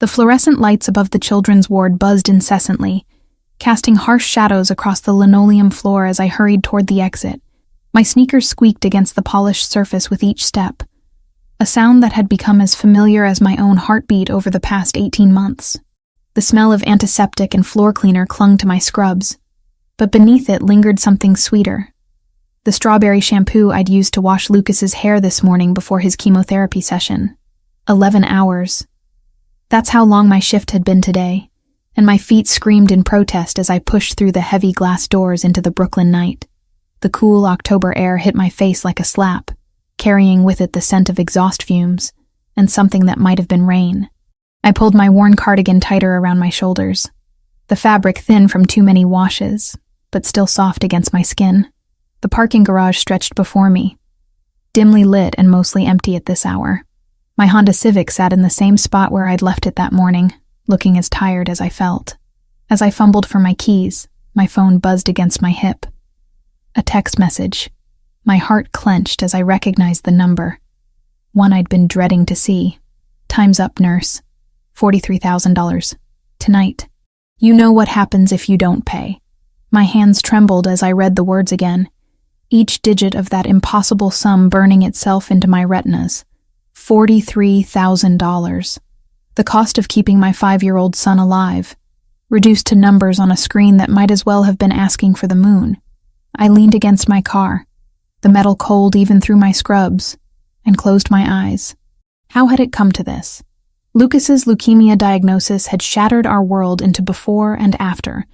The fluorescent lights above the children's ward buzzed incessantly, casting harsh shadows across the linoleum floor as I hurried toward the exit. My sneakers squeaked against the polished surface with each step, a sound that had become as familiar as my own heartbeat over the past 18 months. The smell of antiseptic and floor cleaner clung to my scrubs, but beneath it lingered something sweeter. The strawberry shampoo I'd used to wash Lucas's hair this morning before his chemotherapy session. 11 hours. That's how long my shift had been today, and my feet screamed in protest as I pushed through the heavy glass doors into the Brooklyn night. The cool October air hit my face like a slap, carrying with it the scent of exhaust fumes and something that might have been rain. I pulled my worn cardigan tighter around my shoulders, the fabric thin from too many washes, but still soft against my skin. The parking garage stretched before me, dimly lit and mostly empty at this hour. My Honda Civic sat in the same spot where I'd left it that morning, looking as tired as I felt. As I fumbled for my keys, my phone buzzed against my hip. A text message. My heart clenched as I recognized the number. One I'd been dreading to see. "Time's up, nurse. $43,000. Tonight. You know what happens if you don't pay." My hands trembled as I read the words again, each digit of that impossible sum burning itself into my retinas. $43,000. The cost of keeping my 5-year-old son alive, reduced to numbers on a screen that might as well have been asking for the moon. I leaned against my car, the metal cold even through my scrubs, and closed my eyes. How had it come to this? Lucas's leukemia diagnosis had shattered our world into before and after,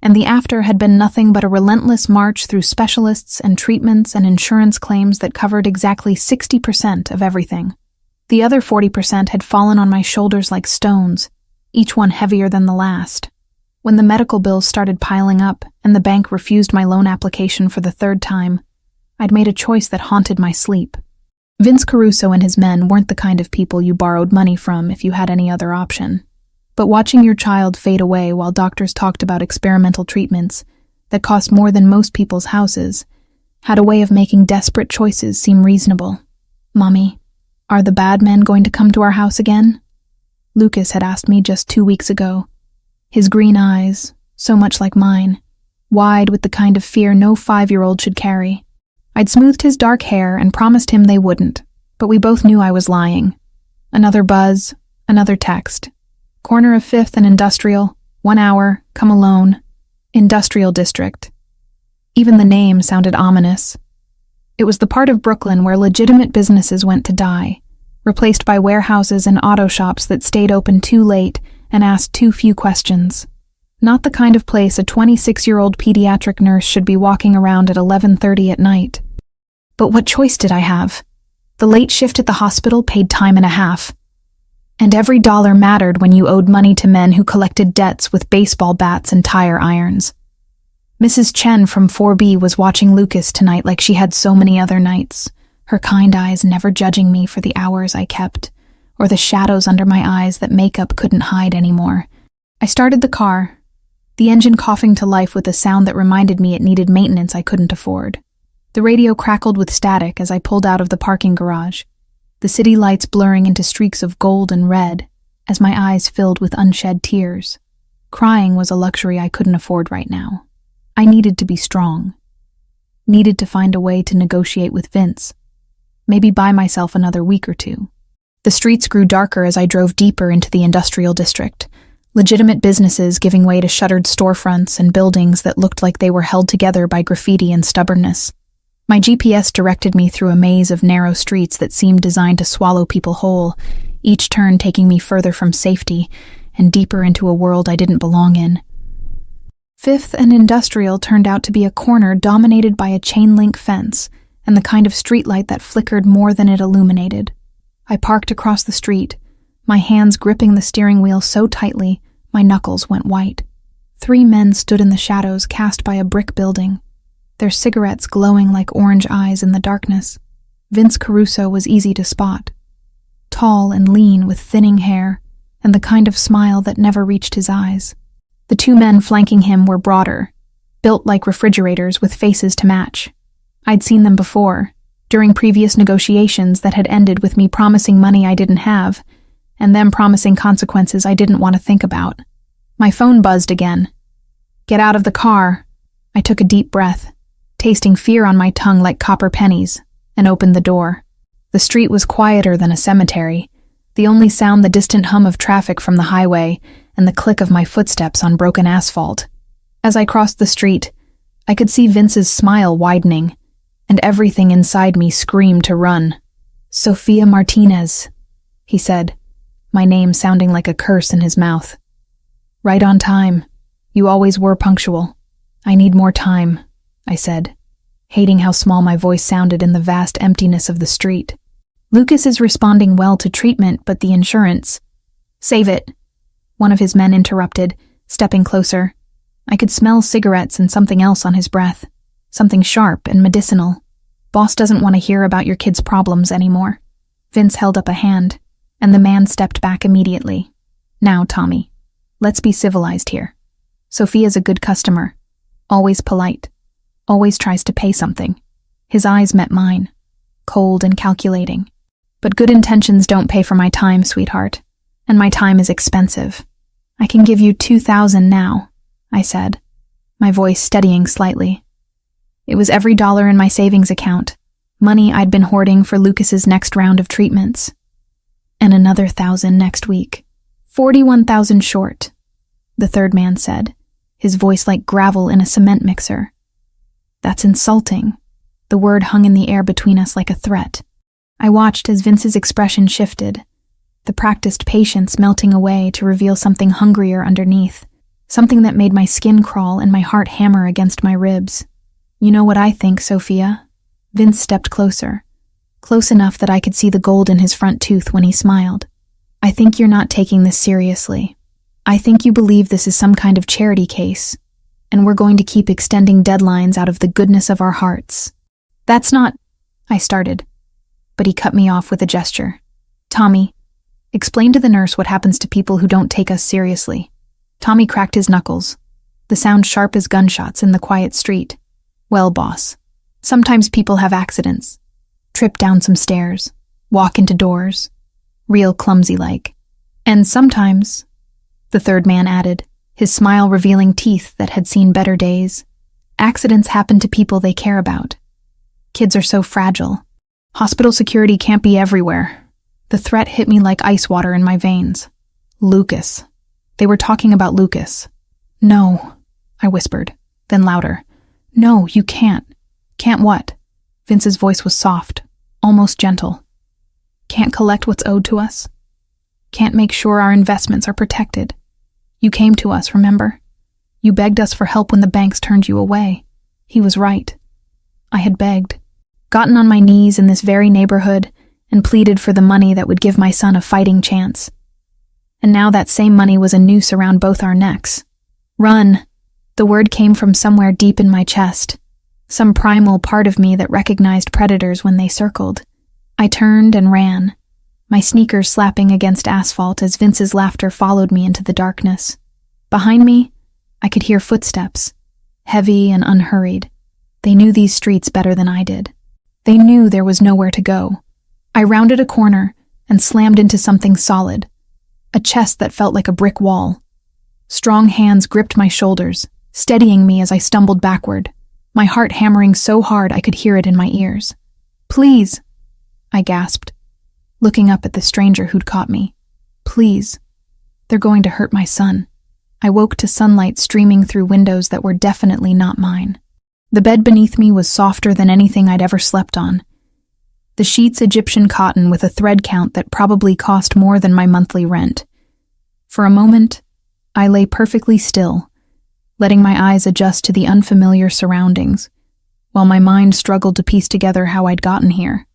and the after had been nothing but a relentless march through specialists and treatments and insurance claims that covered exactly 60% of everything. The other 40% had fallen on my shoulders like stones, each one heavier than the last. When the medical bills started piling up and the bank refused my loan application for the 3rd time, I'd made a choice that haunted my sleep. Vince Caruso and his men weren't the kind of people you borrowed money from if you had any other option. But watching your child fade away while doctors talked about experimental treatments that cost more than most people's houses had a way of making desperate choices seem reasonable. "Mommy, are the bad men going to come to our house again?" Lucas had asked me just 2 weeks ago. His green eyes, so much like mine, wide with the kind of fear no 5-year-old should carry. I'd smoothed his dark hair and promised him they wouldn't, but we both knew I was lying. Another buzz, another text. Corner of 5th and Industrial, 1 hour, come alone. Industrial District. Even the name sounded ominous. It was the part of Brooklyn where legitimate businesses went to die, replaced by warehouses and auto shops that stayed open too late and asked too few questions. Not the kind of place a 26-year-old pediatric nurse should be walking around at 11:30 at night. But what choice did I have? The late shift at the hospital paid time and a half. And every dollar mattered when you owed money to men who collected debts with baseball bats and tire irons. Mrs. Chen from 4B was watching Lucas tonight like she had so many other nights, her kind eyes never judging me for the hours I kept, or the shadows under my eyes that makeup couldn't hide anymore. I started the car, the engine coughing to life with a sound that reminded me it needed maintenance I couldn't afford. The radio crackled with static as I pulled out of the parking garage, the city lights blurring into streaks of gold and red as my eyes filled with unshed tears. Crying was a luxury I couldn't afford right now. I needed to be strong. Needed to find a way to negotiate with Vince. Maybe buy myself another week or two. The streets grew darker as I drove deeper into the industrial district, legitimate businesses giving way to shuttered storefronts and buildings that looked like they were held together by graffiti and stubbornness. My GPS directed me through a maze of narrow streets that seemed designed to swallow people whole, each turn taking me further from safety and deeper into a world I didn't belong in. 5th and Industrial turned out to be a corner dominated by a chain-link fence and the kind of streetlight that flickered more than it illuminated. I parked across the street, my hands gripping the steering wheel so tightly my knuckles went white. 3 men stood in the shadows cast by a brick building, their cigarettes glowing like orange eyes in the darkness. Vince Caruso was easy to spot, tall and lean with thinning hair and the kind of smile that never reached his eyes. The 2 men flanking him were broader, built like refrigerators with faces to match. I'd seen them before, during previous negotiations that had ended with me promising money I didn't have, and them promising consequences I didn't want to think about. My phone buzzed again. "Get out of the car." I took a deep breath, tasting fear on my tongue like copper pennies, and opened the door. The street was quieter than a cemetery, the only sound the distant hum of traffic from the highway and the click of my footsteps on broken asphalt. As I crossed the street, I could see Vince's smile widening, and everything inside me screamed to run. "Sofia Martinez," he said, my name sounding like a curse in his mouth. "Right on time. You always were punctual." "I need more time," I said, hating how small my voice sounded in the vast emptiness of the street. "Lucas is responding well to treatment, but the insurance—" "Save it," one of his men interrupted, stepping closer. I could smell cigarettes and something else on his breath, something sharp and medicinal. "Boss doesn't want to hear about your kid's problems anymore." Vince held up a hand, and the man stepped back immediately. "Now, Tommy, let's be civilized here. Sophia's a good customer, always polite, always tries to pay something." His eyes met mine, cold and calculating. "But good intentions don't pay for my time, sweetheart, and my time is expensive. I can give you 2,000 now," I said, my voice steadying slightly. It was every dollar in my savings account, money I'd been hoarding for Lucas's next round of treatments. "And another 1,000 next week. 41,000 short," the third man said, his voice like gravel in a cement mixer. "That's insulting." The word hung in the air between us like a threat. I watched as Vince's expression shifted, the practiced patience melting away to reveal something hungrier underneath, something that made my skin crawl and my heart hammer against my ribs. "You know what I think, Sophia?" Vince stepped closer, close enough that I could see the gold in his front tooth when he smiled. "I think you're not taking this seriously. I think you believe this is some kind of charity case, and we're going to keep extending deadlines out of the goodness of our hearts." "That's not—" I started, but he cut me off with a gesture. "Tommy, explain to the nurse what happens to people who don't take us seriously." Tommy cracked his knuckles, the sound sharp as gunshots in the quiet street. "Well, boss, sometimes people have accidents, trip down some stairs, walk into doors, real clumsy-like. And sometimes," the third man added, his smile revealing teeth that had seen better days, "accidents happen to people they care about. Kids are so fragile. Hospital security can't be everywhere." The threat hit me like ice water in my veins. Lucas. They were talking about Lucas. "No," I whispered, then louder. "No, you can't." "Can't what?" Vince's voice was soft, almost gentle. "Can't collect what's owed to us? Can't make sure our investments are protected? You came to us, remember? You begged us for help when the banks turned you away." He was right. I had begged, gotten on my knees in this very neighborhood, and pleaded for the money that would give my son a fighting chance. And now that same money was a noose around both our necks. "Run!" The word came from somewhere deep in my chest, some primal part of me that recognized predators when they circled. I turned and ran, my sneakers slapping against asphalt as Vince's laughter followed me into the darkness. Behind me, I could hear footsteps, heavy and unhurried. They knew these streets better than I did. They knew there was nowhere to go. I rounded a corner and slammed into something solid, a chest that felt like a brick wall. Strong hands gripped my shoulders, steadying me as I stumbled backward, my heart hammering so hard I could hear it in my ears. "Please," I gasped, looking up at the stranger who'd caught me. "Please. They're going to hurt my son." I woke to sunlight streaming through windows that were definitely not mine. The bed beneath me was softer than anything I'd ever slept on. The sheets Egyptian cotton with a thread count that probably cost more than my monthly rent. For a moment, I lay perfectly still, letting my eyes adjust to the unfamiliar surroundings, while my mind struggled to piece together how I'd gotten here.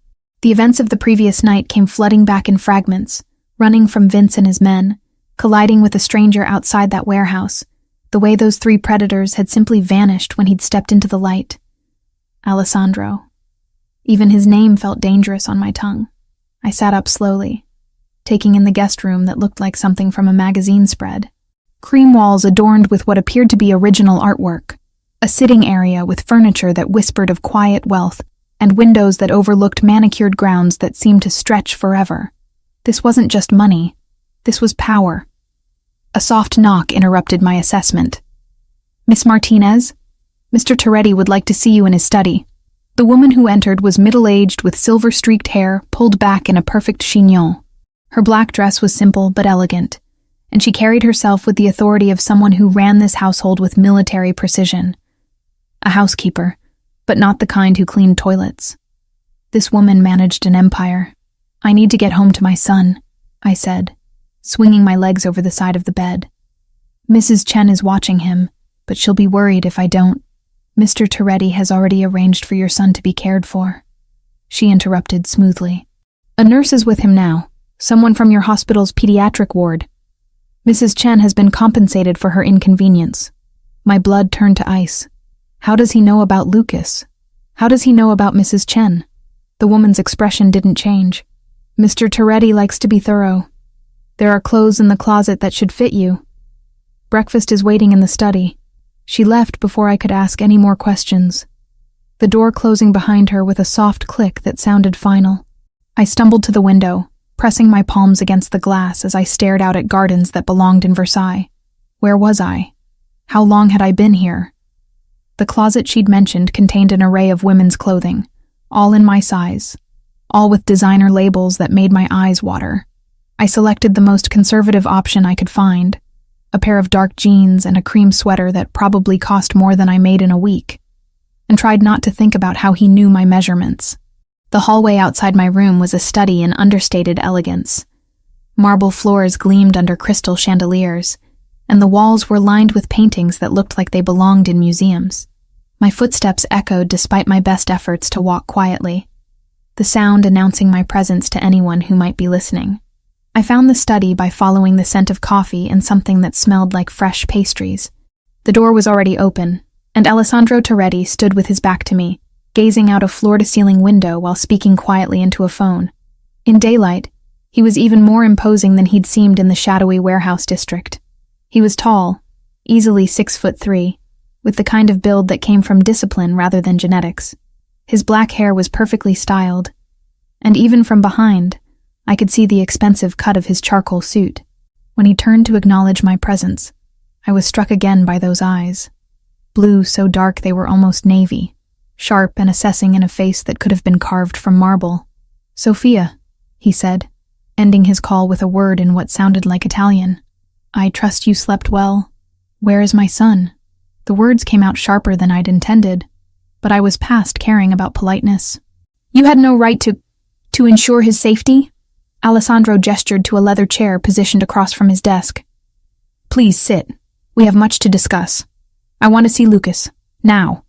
The events of the previous night came flooding back in fragments, running from Vince and his men, colliding with a stranger outside that warehouse, the way those three predators had simply vanished when he'd stepped into the light. Alessandro. Even his name felt dangerous on my tongue. I sat up slowly, taking in the guest room that looked like something from a magazine spread. Cream walls adorned with what appeared to be original artwork, a sitting area with furniture that whispered of quiet wealth, and windows that overlooked manicured grounds that seemed to stretch forever. This wasn't just money, This was power. A soft knock interrupted my assessment. "Miss Martinez? Mr. Toretti would like to see you in his study." The woman who entered was middle-aged with silver-streaked hair pulled back in a perfect chignon. Her black dress was simple but elegant, and she carried herself with the authority of someone who ran this household with military precision. A housekeeper, but not the kind who cleaned toilets. This woman managed an empire. "I need to get home to my son," I said, swinging my legs over the side of the bed. "Mrs. Chen is watching him, but she'll be worried if I don't. Mr. Toretti has already arranged for your son to be cared for." She interrupted smoothly. "A nurse is with him now, someone from your hospital's pediatric ward. Mrs. Chen has been compensated for her inconvenience." My blood turned to ice. How does he know about Lucas? How does he know about Mrs. Chen? The woman's expression didn't change. "Mr. Toretti likes to be thorough. There are clothes in the closet that should fit you. Breakfast is waiting in the study." She left before I could ask any more questions, the door closing behind her with a soft click that sounded final. I stumbled to the window, pressing my palms against the glass as I stared out at gardens that belonged in Versailles. Where was I? How long had I been here? The closet she'd mentioned contained an array of women's clothing, all in my size, all with designer labels that made my eyes water. I selected the most conservative option I could find, a pair of dark jeans and a cream sweater that probably cost more than I made in a week, and tried not to think about how he knew my measurements. The hallway outside my room was a study in understated elegance. Marble floors gleamed under crystal chandeliers, and the walls were lined with paintings that looked like they belonged in museums. My footsteps echoed despite my best efforts to walk quietly, the sound announcing my presence to anyone who might be listening. I found the study by following the scent of coffee and something that smelled like fresh pastries. The door was already open, and Alessandro Toretti stood with his back to me, gazing out a floor-to-ceiling window while speaking quietly into a phone. In daylight, he was even more imposing than he'd seemed in the shadowy warehouse district. He was tall, easily 6'3", with the kind of build that came from discipline rather than genetics. His black hair was perfectly styled, and even from behind, I could see the expensive cut of his charcoal suit. When he turned to acknowledge my presence, I was struck again by those eyes. Blue so dark they were almost navy, sharp and assessing in a face that could have been carved from marble. "Sophia," he said, ending his call with a word in what sounded like Italian. "I trust you slept well. Where is my son?" The words came out sharper than I'd intended, but I was past caring about politeness. "You had no right to ensure his safety?" Alessandro gestured to a leather chair positioned across from his desk. "Please sit. We have much to discuss. I want to see Lucas. Now."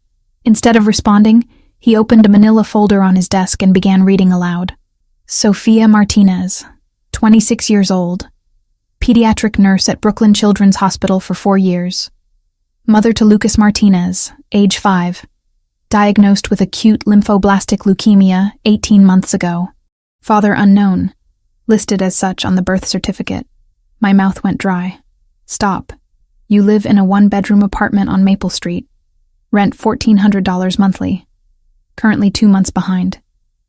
Instead of responding, he opened a manila folder on his desk and began reading aloud. "Sophia Martinez, 26 years old. Pediatric nurse at Brooklyn Children's Hospital for 4 years. Mother to Lucas Martinez, age 5. Diagnosed with acute lymphoblastic leukemia 18 months ago. Father unknown. Listed as such on the birth certificate." My mouth went dry. "Stop. You live in a 1-bedroom apartment on Maple Street. Rent $1,400 monthly. Currently 2 months behind.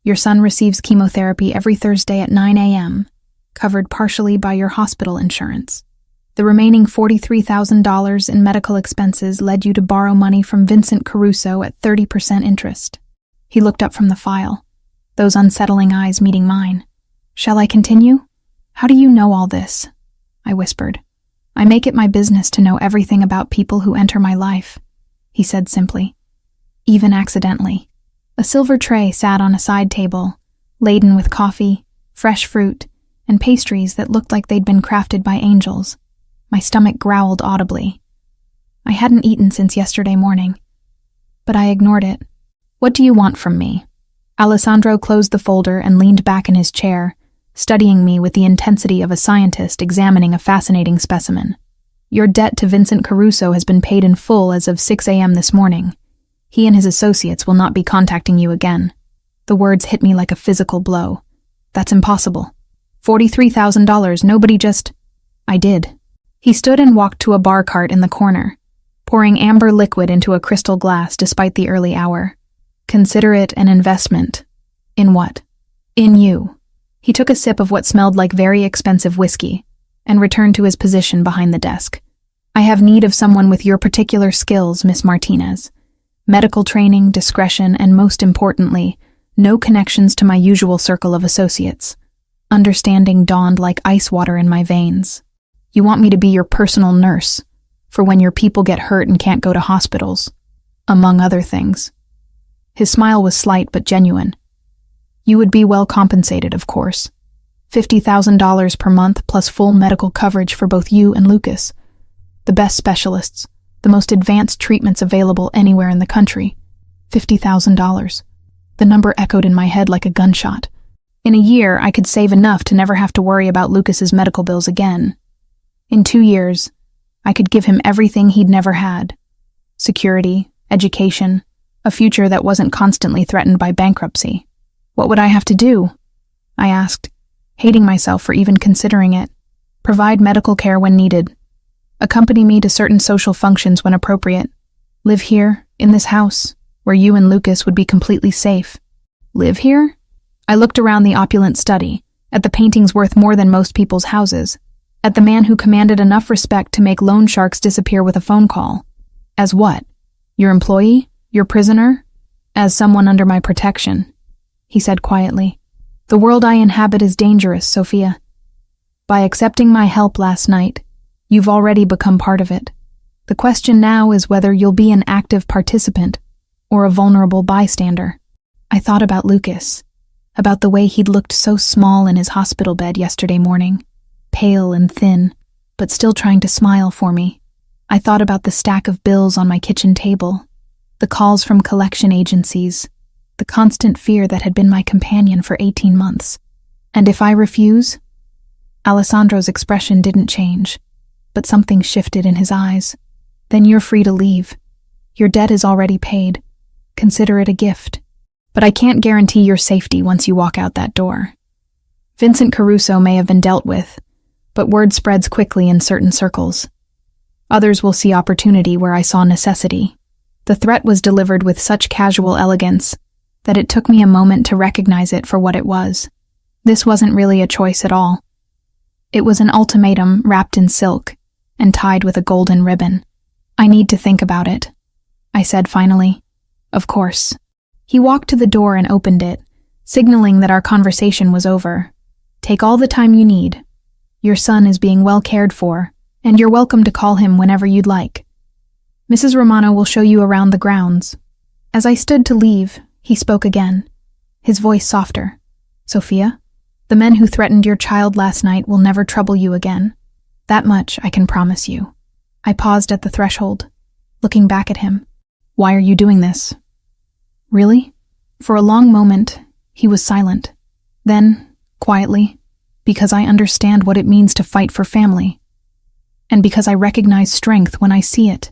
Your son receives chemotherapy every Thursday at 9 a.m., covered partially by your hospital insurance. The remaining $43,000 in medical expenses led you to borrow money from Vincent Caruso at 30% interest." He looked up from the file, those unsettling eyes meeting mine. "Shall I continue? How do you know all this?" I whispered. "I make it my business to know everything about people who enter my life," he said simply. "Even accidentally." A silver tray sat on a side table, laden with coffee, fresh fruit, and pastries that looked like they'd been crafted by angels. My stomach growled audibly. I hadn't eaten since yesterday morning, but I ignored it. "What do you want from me?" Alessandro closed the folder and leaned back in his chair, studying me with the intensity of a scientist examining a fascinating specimen. "Your debt to Vincent Caruso has been paid in full as of 6 a.m. this morning. He and his associates will not be contacting you again." The words hit me like a physical blow. "That's impossible. $43,000, nobody just—" I did. He stood and walked to a bar cart in the corner, pouring amber liquid into a crystal glass despite the early hour. "Consider it an investment." "In what?" "In you." He took a sip of what smelled like very expensive whiskey. and returned to his position behind the desk. "I have need of someone with your particular skills, Miss Martinez. Medical training, discretion, and most importantly, no connections to my usual circle of associates." Understanding dawned like ice water in my veins. "You want me to be your personal nurse, for when your people get hurt and can't go to hospitals, among other things." His smile was slight but genuine. "You would be well compensated, of course. $50,000 per month plus full medical coverage for both you and Lucas. The best specialists, the most advanced treatments available anywhere in the country. $50,000. The number echoed in my head like a gunshot. In a year, I could save enough to never have to worry about Lucas's medical bills again. In 2 years, I could give him everything he'd never had. Security, education, a future that wasn't constantly threatened by bankruptcy. What would I have to do? I asked, hating myself for even considering it. Provide medical care when needed. Accompany me to certain social functions when appropriate. Live here, in this house, where you and Lucas would be completely safe. Live here? I looked around the opulent study, at the paintings worth more than most people's houses, at the man who commanded enough respect to make loan sharks disappear with a phone call. As what? Your employee? Your prisoner? As someone under my protection, he said quietly. The world I inhabit is dangerous, Sophia. By accepting my help last night, you've already become part of it. The question now is whether you'll be an active participant or a vulnerable bystander. I thought about Lucas, about the way he'd looked so small in his hospital bed yesterday morning, pale and thin, but still trying to smile for me. I thought about the stack of bills on my kitchen table, the calls from collection agencies, the constant fear that had been my companion for 18 months. And if I refuse? Alessandro's expression didn't change, but something shifted in his eyes. Then you're free to leave. Your debt is already paid. Consider it a gift. But I can't guarantee your safety once you walk out that door. Vincent Caruso may have been dealt with, but word spreads quickly in certain circles. Others will see opportunity where I saw necessity. The threat was delivered with such casual elegance that it took me a moment to recognize it for what it was. This wasn't really a choice at all. It was an ultimatum wrapped in silk and tied with a golden ribbon. I need to think about it, I said finally. Of course. He walked to the door and opened it, signaling that our conversation was over. Take all the time you need. Your son is being well cared for, and you're welcome to call him whenever you'd like. Mrs. Romano will show you around the grounds. As I stood to leave, he spoke again, his voice softer. Sophia, the men who threatened your child last night will never trouble you again. That much I can promise you. I paused at the threshold, looking back at him. Why are you doing this? Really? For a long moment, he was silent. Then, quietly, because I understand what it means to fight for family. And because I recognize strength when I see it,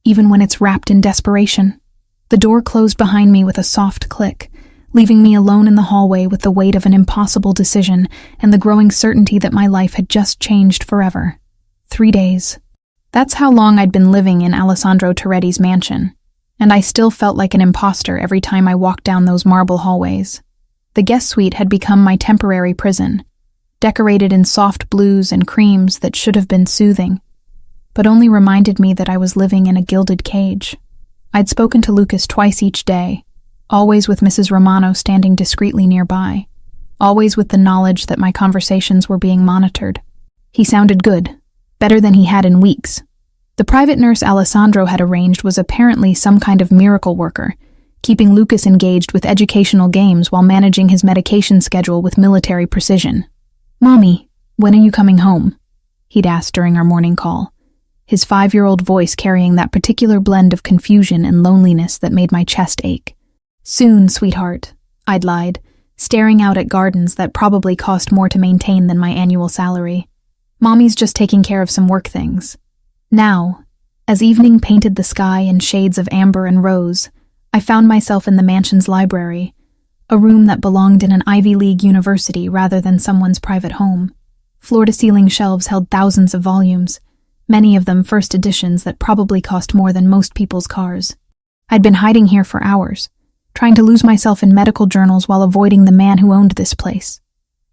even when it's wrapped in desperation. The door closed behind me with a soft click, leaving me alone in the hallway with the weight of an impossible decision and the growing certainty that my life had just changed forever. 3 days. That's how long I'd been living in Alessandro Toretti's mansion, and I still felt like an imposter every time I walked down those marble hallways. The guest suite had become my temporary prison, decorated in soft blues and creams that should have been soothing, but only reminded me that I was living in a gilded cage. I'd spoken to Lucas twice each day, always with Mrs. Romano standing discreetly nearby, always with the knowledge that my conversations were being monitored. He sounded good, better than he had in weeks. The private nurse Alessandro had arranged was apparently some kind of miracle worker, keeping Lucas engaged with educational games while managing his medication schedule with military precision. Mommy, when are you coming home? He'd asked during our morning call, his 5-year-old voice carrying that particular blend of confusion and loneliness that made my chest ache. Soon, sweetheart, I'd lied, staring out at gardens that probably cost more to maintain than my annual salary. Mommy's just taking care of some work things. Now, as evening painted the sky in shades of amber and rose, I found myself in the mansion's library, a room that belonged in an Ivy League university rather than someone's private home. Floor-to-ceiling shelves held thousands of volumes, many of them first editions that probably cost more than most people's cars. I'd been hiding here for hours, trying to lose myself in medical journals while avoiding the man who owned this place.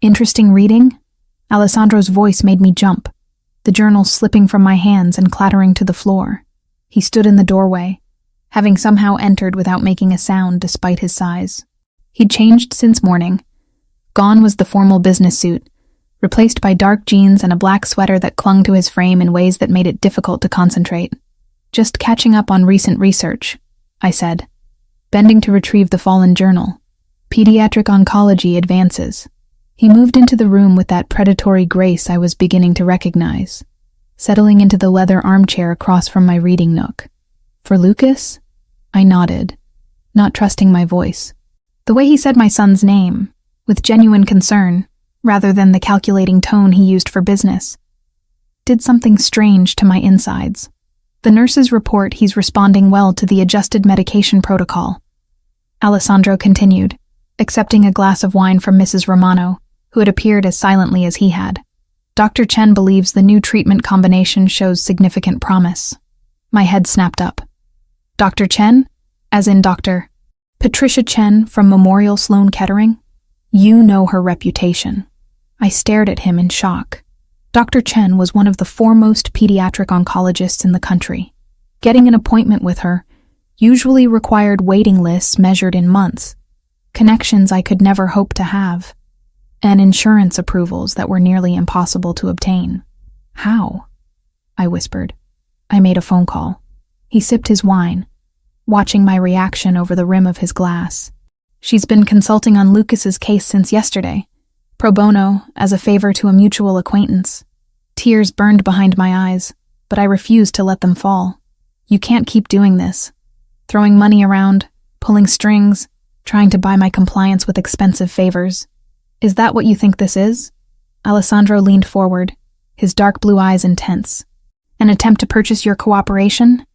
Interesting reading? Alessandro's voice made me jump, the journal slipping from my hands and clattering to the floor. He stood in the doorway, having somehow entered without making a sound despite his size. He'd changed since morning. Gone was the formal business suit, replaced by dark jeans and a black sweater that clung to his frame in ways that made it difficult to concentrate. "Just catching up on recent research," I said, bending to retrieve the fallen journal. "Pediatric oncology advances." He moved into the room with that predatory grace I was beginning to recognize, settling into the leather armchair across from my reading nook. "For Lucas?" I nodded, not trusting my voice. The way he said my son's name, with genuine concern, rather than the calculating tone he used for business, did something strange to my insides. "The nurses report he's responding well to the adjusted medication protocol," Alessandro continued, accepting a glass of wine from Mrs. Romano, who had appeared as silently as he had. "Dr. Chen believes the new treatment combination shows significant promise." My head snapped up. "Dr. Chen? As in Dr. Patricia Chen from Memorial Sloan Kettering? You know her reputation." I stared at him in shock. Dr. Chen was one of the foremost pediatric oncologists in the country. Getting an appointment with her usually required waiting lists measured in months, connections I could never hope to have, and insurance approvals that were nearly impossible to obtain. "How?" I whispered. "I made a phone call." He sipped his wine, watching my reaction over the rim of his glass. "She's been consulting on Lucas's case since yesterday, pro bono, as a favor to a mutual acquaintance." Tears burned behind my eyes, but I refused to let them fall. "You can't keep doing this. Throwing money around, pulling strings, trying to buy my compliance with expensive favors. Is that what you think this is?" Alessandro leaned forward, his dark blue eyes intense. "An attempt to purchase your cooperation?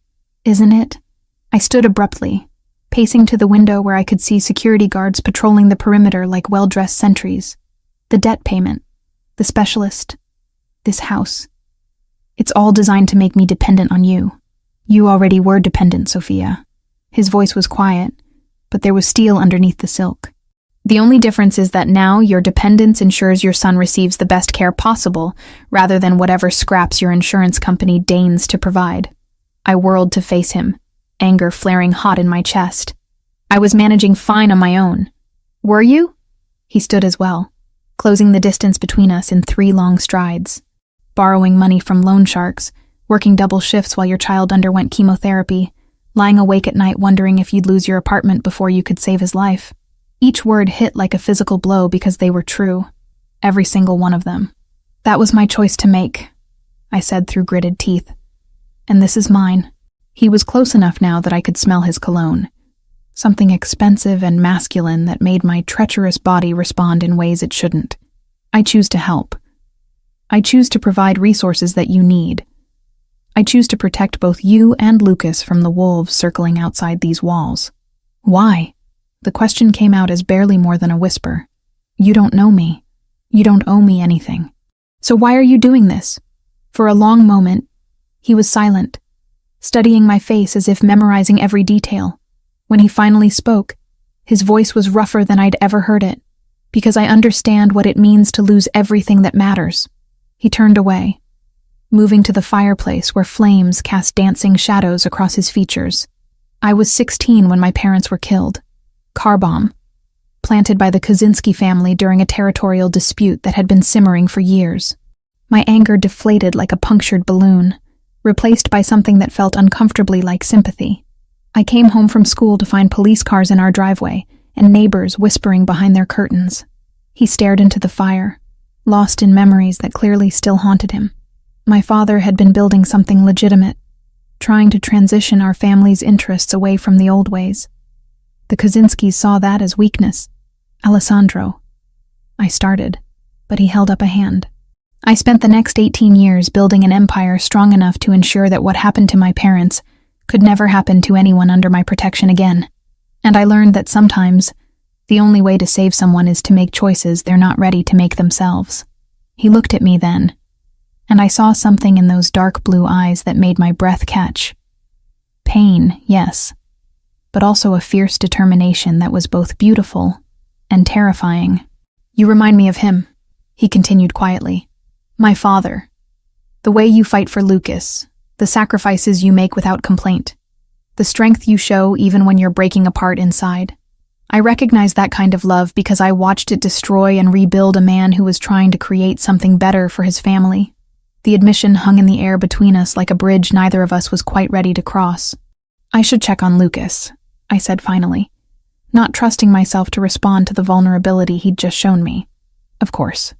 Isn't it?" I stood abruptly, pacing to the window where I could see security guards patrolling the perimeter like well-dressed sentries. "The debt payment, the specialist, this house. It's all designed to make me dependent on you. You already were dependent, Sophia." His voice was quiet, but there was steel underneath the silk. "The only difference is that now your dependence ensures your son receives the best care possible, rather than whatever scraps your insurance company deigns to provide." I whirled to face him, anger flaring hot in my chest. "I was managing fine on my own." "Were you?" He stood as well, closing the distance between us in 3 long strides. "Borrowing money from loan sharks, working double shifts while your child underwent chemotherapy, lying awake at night wondering if you'd lose your apartment before you could save his life." Each word hit like a physical blow because they were true. Every single one of them. "That was my choice to make," I said through gritted teeth. "And this is mine." He was close enough now that I could smell his cologne, something expensive and masculine that made my treacherous body respond in ways it shouldn't. "I choose to help. I choose to provide resources that you need. I choose to protect both you and Lucas from the wolves circling outside these walls." "Why?" The question came out as barely more than a whisper. "You don't know me. You don't owe me anything. So why are you doing this?" For a long moment, he was silent, studying my face as if memorizing every detail. When he finally spoke, his voice was rougher than I'd ever heard it, "Because I understand what it means to lose everything that matters." He turned away, moving to the fireplace where flames cast dancing shadows across his features. "I was 16 when my parents were killed. Car bomb, planted by the Kaczynski family during a territorial dispute that had been simmering for years." My anger deflated like a punctured balloon, replaced by something that felt uncomfortably like sympathy. I came home from school to find police cars in our driveway and neighbors whispering behind their curtains. He stared into the fire, lost in memories that clearly still haunted him. My father had been building something legitimate, trying to transition our family's interests away from the old ways. The Kaczynskis saw that as weakness. "Alessandro," I started, but he held up a hand. "I spent the next 18 years building an empire strong enough to ensure that what happened to my parents could never happen to anyone under my protection again. And I learned that sometimes the only way to save someone is to make choices they're not ready to make themselves." He looked at me then, and I saw something in those dark blue eyes that made my breath catch. Pain, yes, but also a fierce determination that was both beautiful and terrifying. "You remind me of him," He continued quietly. My father. The way you fight for Lucas, the sacrifices you make without complaint, the strength you show even when you're breaking apart inside. I recognize that kind of love because I watched it destroy and rebuild a man who was trying to create something better for his family. The admission hung in the air between us like a bridge neither of us was quite ready to cross. I should check on Lucas, I said finally, not trusting myself to respond to the vulnerability he'd just shown me. Of course.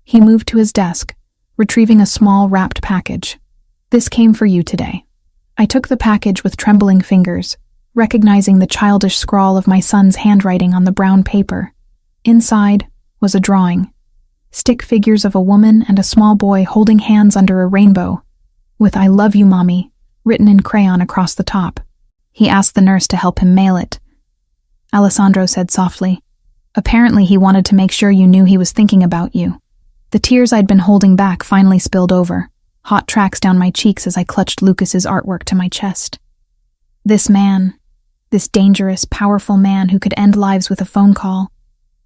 He moved to his desk, retrieving a small wrapped package. This came for you today. I took the package with trembling fingers, recognizing the childish scrawl of my son's handwriting on the brown paper. Inside was a drawing. Stick figures of a woman and a small boy holding hands under a rainbow, with I love you, Mommy, written in crayon across the top. He asked the nurse to help him mail it. Alessandro said softly, apparently he wanted to make sure you knew he was thinking about you. The tears I'd been holding back finally spilled over, hot tracks down my cheeks as I clutched Lucas's artwork to my chest. This man, this dangerous, powerful man who could end lives with a phone call,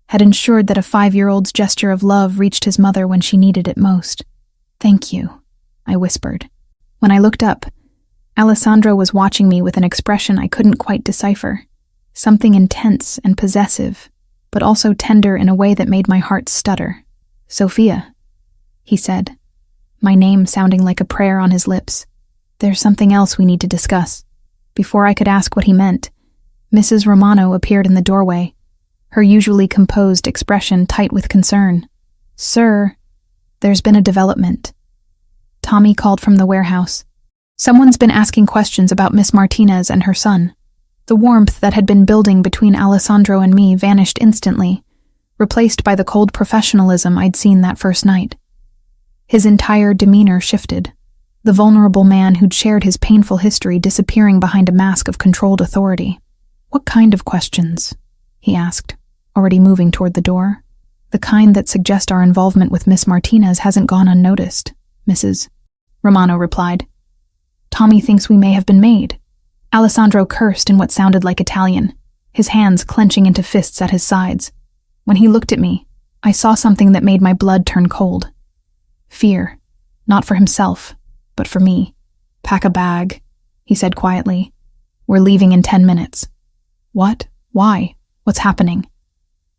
had ensured that a 5-year-old's gesture of love reached his mother when she needed it most. Thank you, I whispered. When I looked up, Alessandro was watching me with an expression I couldn't quite decipher, something intense and possessive, but also tender in a way that made my heart stutter. Sophia, he said, my name sounding like a prayer on his lips. There's something else we need to discuss. Before I could ask what he meant, Mrs. Romano appeared in the doorway, her usually composed expression tight with concern. Sir, there's been a development. Tommy called from the warehouse. Someone's been asking questions about Miss Martinez and her son. The warmth that had been building between Alessandro and me vanished instantly, replaced by the cold professionalism I'd seen that first night. His entire demeanor shifted, the vulnerable man who'd shared his painful history disappearing behind a mask of controlled authority. What kind of questions? He asked, already moving toward the door. The kind that suggest our involvement with Miss Martinez hasn't gone unnoticed, Mrs. Romano replied. Tommy thinks we may have been made. Alessandro cursed in what sounded like Italian, his hands clenching into fists at his sides. When he looked at me, I saw something that made my blood turn cold. Fear, not for himself, but for me. Pack a bag, he said quietly. We're leaving in 10 minutes. What? Why? What's happening?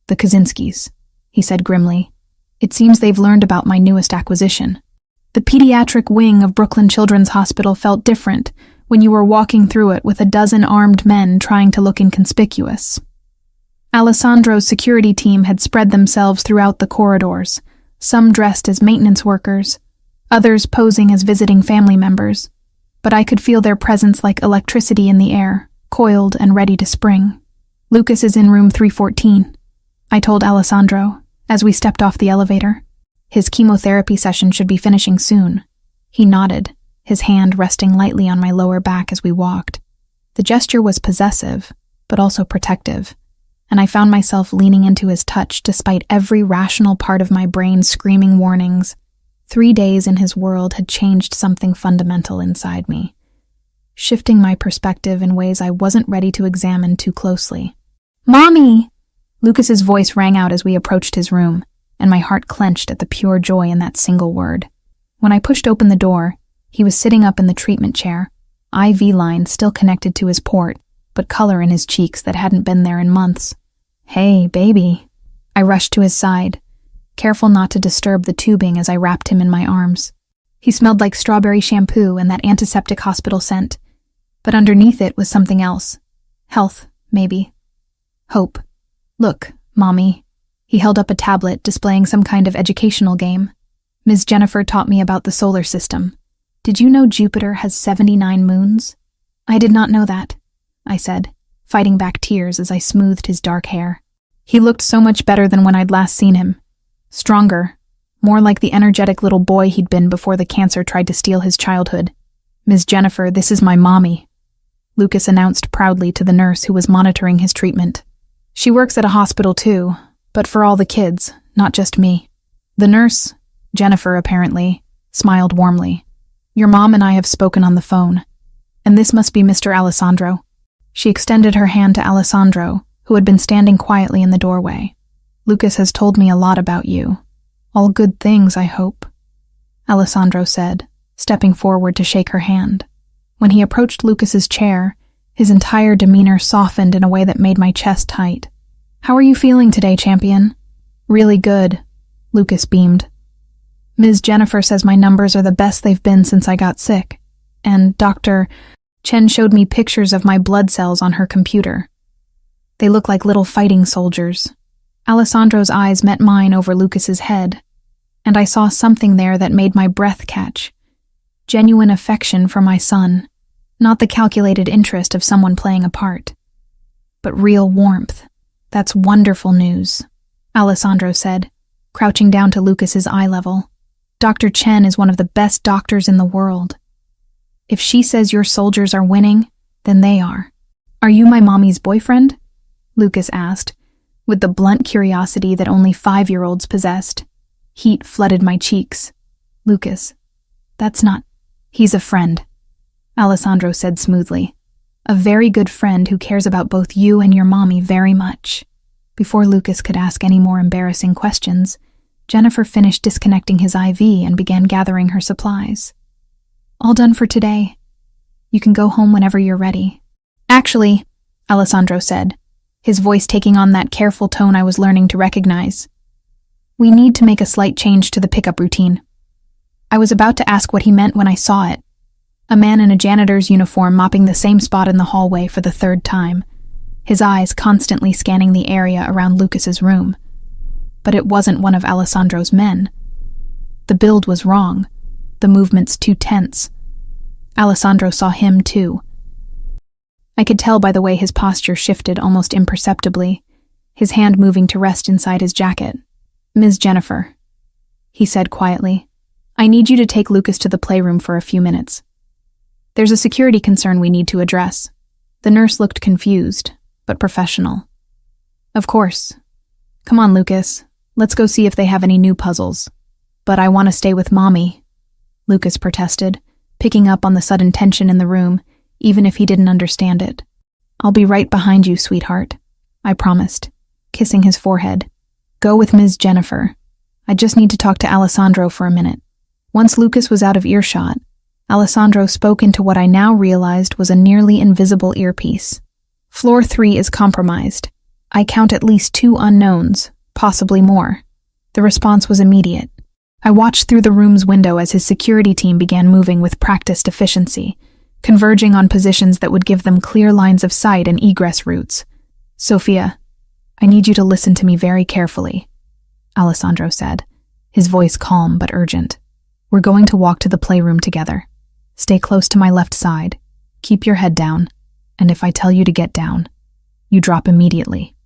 The Kaczynskis, he said grimly. It seems they've learned about my newest acquisition. The pediatric wing of Brooklyn Children's Hospital felt different when you were walking through it with a dozen armed men trying to look inconspicuous. Alessandro's security team had spread themselves throughout the corridors, some dressed as maintenance workers, others posing as visiting family members, but I could feel their presence like electricity in the air, coiled and ready to spring. Lucas is in room 314, I told Alessandro, as we stepped off the elevator. His chemotherapy session should be finishing soon. He nodded, his hand resting lightly on my lower back as we walked. The gesture was possessive, but also protective, and I found myself leaning into his touch despite every rational part of my brain screaming warnings. 3 days in his world had changed something fundamental inside me, shifting my perspective in ways I wasn't ready to examine too closely. Mommy! Lucas's voice rang out as we approached his room, and my heart clenched at the pure joy in that single word. When I pushed open the door, he was sitting up in the treatment chair, IV line still connected to his port, but color in his cheeks that hadn't been there in months. Hey, baby. I rushed to his side, careful not to disturb the tubing as I wrapped him in my arms. He smelled like strawberry shampoo and that antiseptic hospital scent, but underneath it was something else. Health, maybe. Hope. Look, Mommy. He held up a tablet displaying some kind of educational game. Ms. Jennifer taught me about the solar system. Did you know Jupiter has 79 moons? I did not know that, I said, fighting back tears as I smoothed his dark hair. He looked so much better than when I'd last seen him. Stronger, more like the energetic little boy he'd been before the cancer tried to steal his childhood. Ms. Jennifer, this is my mommy, Lucas announced proudly to the nurse who was monitoring his treatment. She works at a hospital too, but for all the kids, not just me. The nurse, Jennifer apparently, smiled warmly. Your mom and I have spoken on the phone, and this must be Mr. Alessandro. She extended her hand to Alessandro, who had been standing quietly in the doorway. Lucas has told me a lot about you. All good things, I hope, Alessandro said, stepping forward to shake her hand. When he approached Lucas's chair, his entire demeanor softened in a way that made my chest tight. How are you feeling today, champion? Really good, Lucas beamed. Ms. Jennifer says my numbers are the best they've been since I got sick, and Dr. Chen showed me pictures of my blood cells on her computer. They look like little fighting soldiers. Alessandro's eyes met mine over Lucas's head, and I saw something there that made my breath catch. Genuine affection for my son, not the calculated interest of someone playing a part, but real warmth. That's wonderful news, Alessandro said, crouching down to Lucas's eye level. Dr. Chen is one of the best doctors in the world. If she says your soldiers are winning, then they are. Are you my mommy's boyfriend? Lucas asked, with the blunt curiosity that only 5-year-olds possessed. Heat flooded my cheeks. Lucas, that's not... He's a friend, Alessandro said smoothly. A very good friend who cares about both you and your mommy very much. Before Lucas could ask any more embarrassing questions, Jennifer finished disconnecting his IV and began gathering her supplies. All done for today. You can go home whenever you're ready. Actually, Alessandro said, his voice taking on that careful tone I was learning to recognize. We need to make a slight change to the pickup routine. I was about to ask what he meant when I saw it. A man in a janitor's uniform mopping the same spot in the hallway for the 3rd time, his eyes constantly scanning the area around Lucas's room. But it wasn't one of Alessandro's men. The build was wrong, the movements too tense. Alessandro saw him too. I could tell by the way his posture shifted almost imperceptibly, his hand moving to rest inside his jacket. Ms. Jennifer, he said quietly, I need you to take Lucas to the playroom for a few minutes. There's a security concern we need to address. The nurse looked confused, but professional. Of course. Come on, Lucas. Let's go see if they have any new puzzles. But I want to stay with Mommy, Lucas protested, picking up on the sudden tension in the room, even if he didn't understand it. I'll be right behind you, sweetheart, I promised, kissing his forehead. Go with Ms. Jennifer. I just need to talk to Alessandro for a minute. Once Lucas was out of earshot, Alessandro spoke into what I now realized was a nearly invisible earpiece. Floor 3 is compromised. I count at least 2 unknowns, possibly more. The response was immediate. I watched through the room's window as his security team began moving with practiced efficiency, converging on positions that would give them clear lines of sight and egress routes. Sophia, I need you to listen to me very carefully, Alessandro said, his voice calm but urgent. We're going to walk to the playroom together. Stay close to my left side. Keep your head down, and if I tell you to get down, you drop immediately.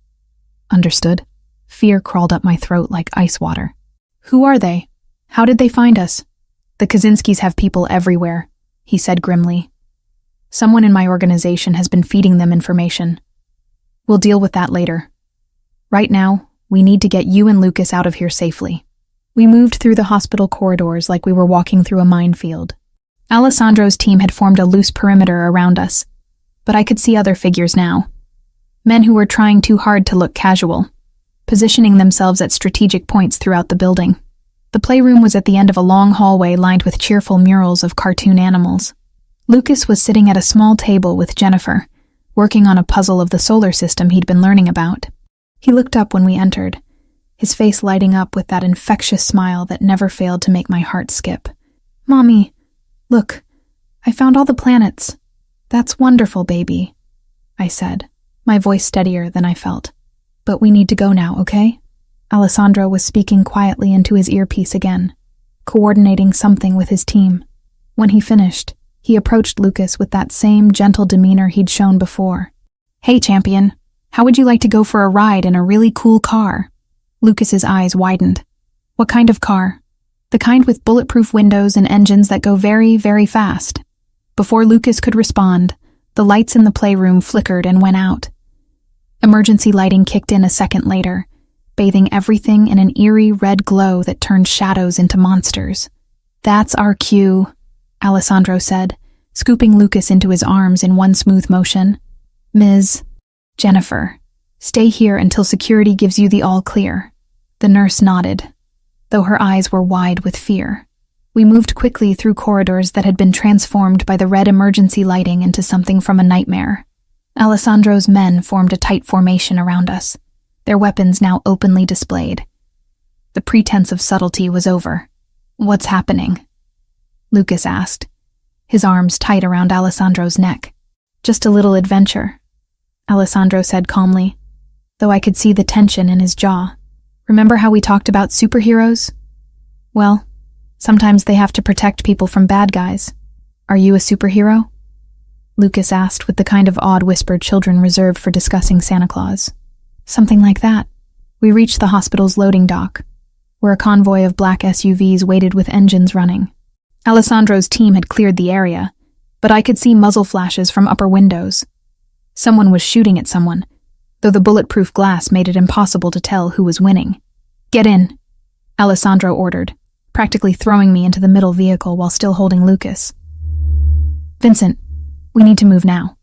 Understood? Fear crawled up my throat like ice water. Who are they? How did they find us? The Kaczynskis have people everywhere, he said grimly. Someone in my organization has been feeding them information. We'll deal with that later. Right now, we need to get you and Lucas out of here safely. We moved through the hospital corridors like we were walking through a minefield. Alessandro's team had formed a loose perimeter around us, but I could see other figures now. Men who were trying too hard to look casual, positioning themselves at strategic points throughout the building. The playroom was at the end of a long hallway lined with cheerful murals of cartoon animals. Lucas was sitting at a small table with Jennifer, working on a puzzle of the solar system he'd been learning about. He looked up when we entered, his face lighting up with that infectious smile that never failed to make my heart skip. Mommy, look, I found all the planets. That's wonderful, baby, I said, my voice steadier than I felt. But we need to go now, okay? Alessandro was speaking quietly into his earpiece again, coordinating something with his team. When he finished, he approached Lucas with that same gentle demeanor he'd shown before. Hey, champion, how would you like to go for a ride in a really cool car? Lucas's eyes widened. What kind of car? The kind with bulletproof windows and engines that go very, very fast. Before Lucas could respond, the lights in the playroom flickered and went out. Emergency lighting kicked in a second later, bathing everything in an eerie red glow that turned shadows into monsters. That's our cue, Alessandro said, scooping Lucas into his arms in one smooth motion. Ms. Jennifer, stay here until security gives you the all clear. The nurse nodded. though her eyes were wide with fear. We moved quickly through corridors that had been transformed by the red emergency lighting into something from a nightmare. Alessandro's men formed a tight formation around us, their weapons now openly displayed. The pretense of subtlety was over. "What's happening?" Lucas asked, his arms tight around Alessandro's neck. "Just a little adventure," Alessandro said calmly, though I could see the tension in his jaw. "Remember how we talked about superheroes? Well, sometimes they have to protect people from bad guys. Are you a superhero?" Lucas asked with the kind of odd whisper children reserve for discussing Santa Claus. "Something like that." We reached the hospital's loading dock, where a convoy of black SUVs waited with engines running. Alessandro's team had cleared the area, but I could see muzzle flashes from upper windows. Someone was shooting at someone, though the bulletproof glass made it impossible to tell who was winning. "Get in," Alessandro ordered, practically throwing me into the middle vehicle while still holding Lucas. "Vincent, we need to move now."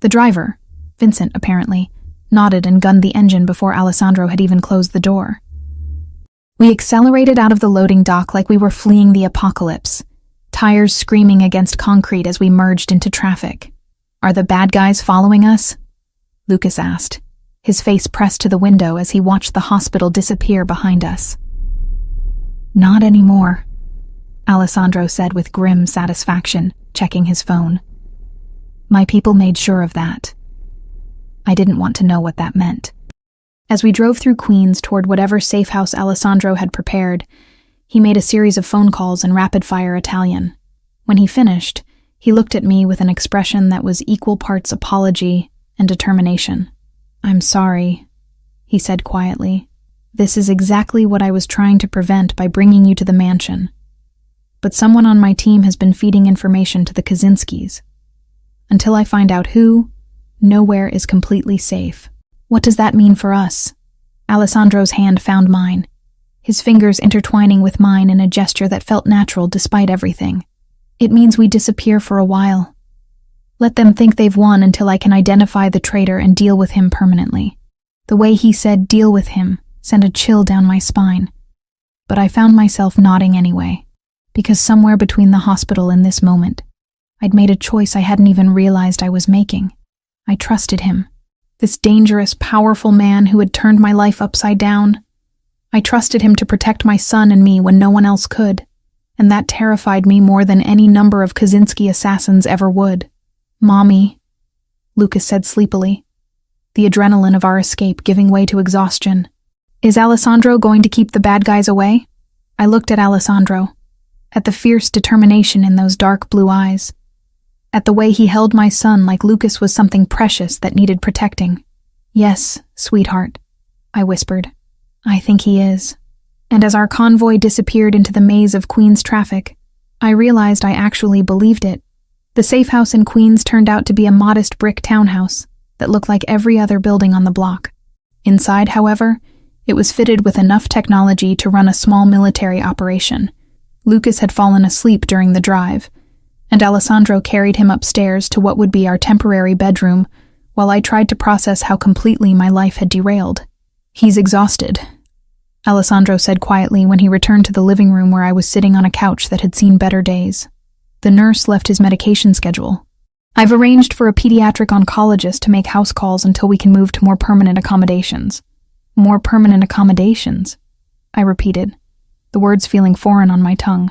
The driver, Vincent apparently, nodded and gunned the engine before Alessandro had even closed the door. We accelerated out of the loading dock like we were fleeing the apocalypse, tires screaming against concrete as we merged into traffic. "Are the bad guys following us?" Lucas asked, his face pressed to the window as he watched the hospital disappear behind us. "Not anymore," Alessandro said with grim satisfaction, checking his phone. "My people made sure of that." I didn't want to know what that meant. As we drove through Queens toward whatever safe house Alessandro had prepared, he made a series of phone calls in rapid-fire Italian. When he finished, he looked at me with an expression that was equal parts apology and determination. "I'm sorry," he said quietly. "This is exactly what I was trying to prevent by bringing you to the mansion. But someone on my team has been feeding information to the Kaczynskis. Until I find out who, nowhere is completely safe." "What does that mean for us?" Alessandro's hand found mine, his fingers intertwining with mine in a gesture that felt natural despite everything. "It means we disappear for a while. Let them think they've won until I can identify the traitor and deal with him permanently." The way he said "deal with him" sent a chill down my spine, but I found myself nodding anyway, because somewhere between the hospital and this moment, I'd made a choice I hadn't even realized I was making. I trusted him. This dangerous, powerful man who had turned my life upside down. I trusted him to protect my son and me when no one else could, and that terrified me more than any number of Kaczynski assassins ever would. "Mommy," Lucas said sleepily, the adrenaline of our escape giving way to exhaustion. "Is Alessandro going to keep the bad guys away?" I looked at Alessandro, at the fierce determination in those dark blue eyes, at the way he held my son like Lucas was something precious that needed protecting. "Yes, sweetheart," I whispered. "I think he is." And as our convoy disappeared into the maze of Queens traffic, I realized I actually believed it. The safe house in Queens turned out to be a modest brick townhouse that looked like every other building on the block. Inside, however, it was fitted with enough technology to run a small military operation. Lucas had fallen asleep during the drive, and Alessandro carried him upstairs to what would be our temporary bedroom while I tried to process how completely my life had derailed. "He's exhausted," Alessandro said quietly when he returned to the living room where I was sitting on a couch that had seen better days. The nurse left his medication schedule. "I've arranged for a pediatric oncologist to make house calls until we can move to more permanent accommodations." "More permanent accommodations?" I repeated, the words feeling foreign on my tongue.